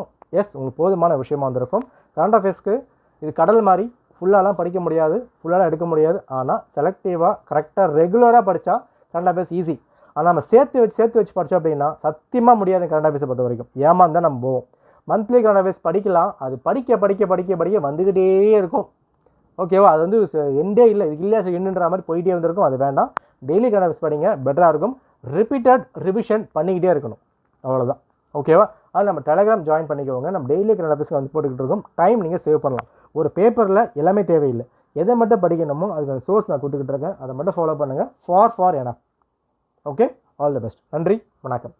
உங்களுக்கு போதுமான விஷயமா வந்திருக்கும். கரண்ட் அஃபேர்ஸ்க்கு இது கடல் மாதிரி ஃபுல்லாலாம் படிக்க முடியாது, ஃபுல்லாலாம் எடுக்க முடியாது. ஆனால் செலக்டிவாக கரெக்டாக ரெகுலராக படித்தா கரண்ட் அஃபேர்ஸ் ஈஸி. ஆனால் நம்ம சேர்த்து வச்சு படித்தோம் அப்படின்னா சத்தியமாக முடியாது. கரண்ட் அஃபேர்ஸை பொறுத்த வரைக்கும் ஏமாந்தான் நம்ம போவோம். மந்த்லி கரண்ட் அஃபேர்ஸ் படிக்கலாம், அது படிக்க வந்துக்கிட்டே இருக்கும். ஓகேவா? அது வந்து எண்டே இல்லை, இது இல்லையா என்னன்ற மாதிரி போயிட்டே வந்திருக்கும். அது வேண்டாம். டெய்லி கரண்ட் அஃபேர்ஸ் படிங்க, பெட்டராக இருக்கும். ரிப்பீட்டட் ரிவிஷன் பண்ணிக்கிட்டே இருக்கணும், அவ்வளோதான். ஓகேவா? அது நம்ம டெலகிராம் ஜாயின் பண்ணிக்கோங்க. நம்ம டெய்லி கரண்ட் அஃபேர்ஸ்க்கு வந்து போட்டுக்கிட்டு இருக்கோம். டைம் நீங்கள் சேவ் பண்ணலாம். ஒரு பேப்பரில் எல்லாமே தேவையில்லை, எதை மட்டும் படிக்கணுமோ அதுக்கான சோர்ஸ் நான் கொடுத்துக்கிட்டு இருக்கேன், அதை மட்டும் ஃபாலோ பண்ணுங்கள். For enough. Okay, all the best. நன்றி, வணக்கம்.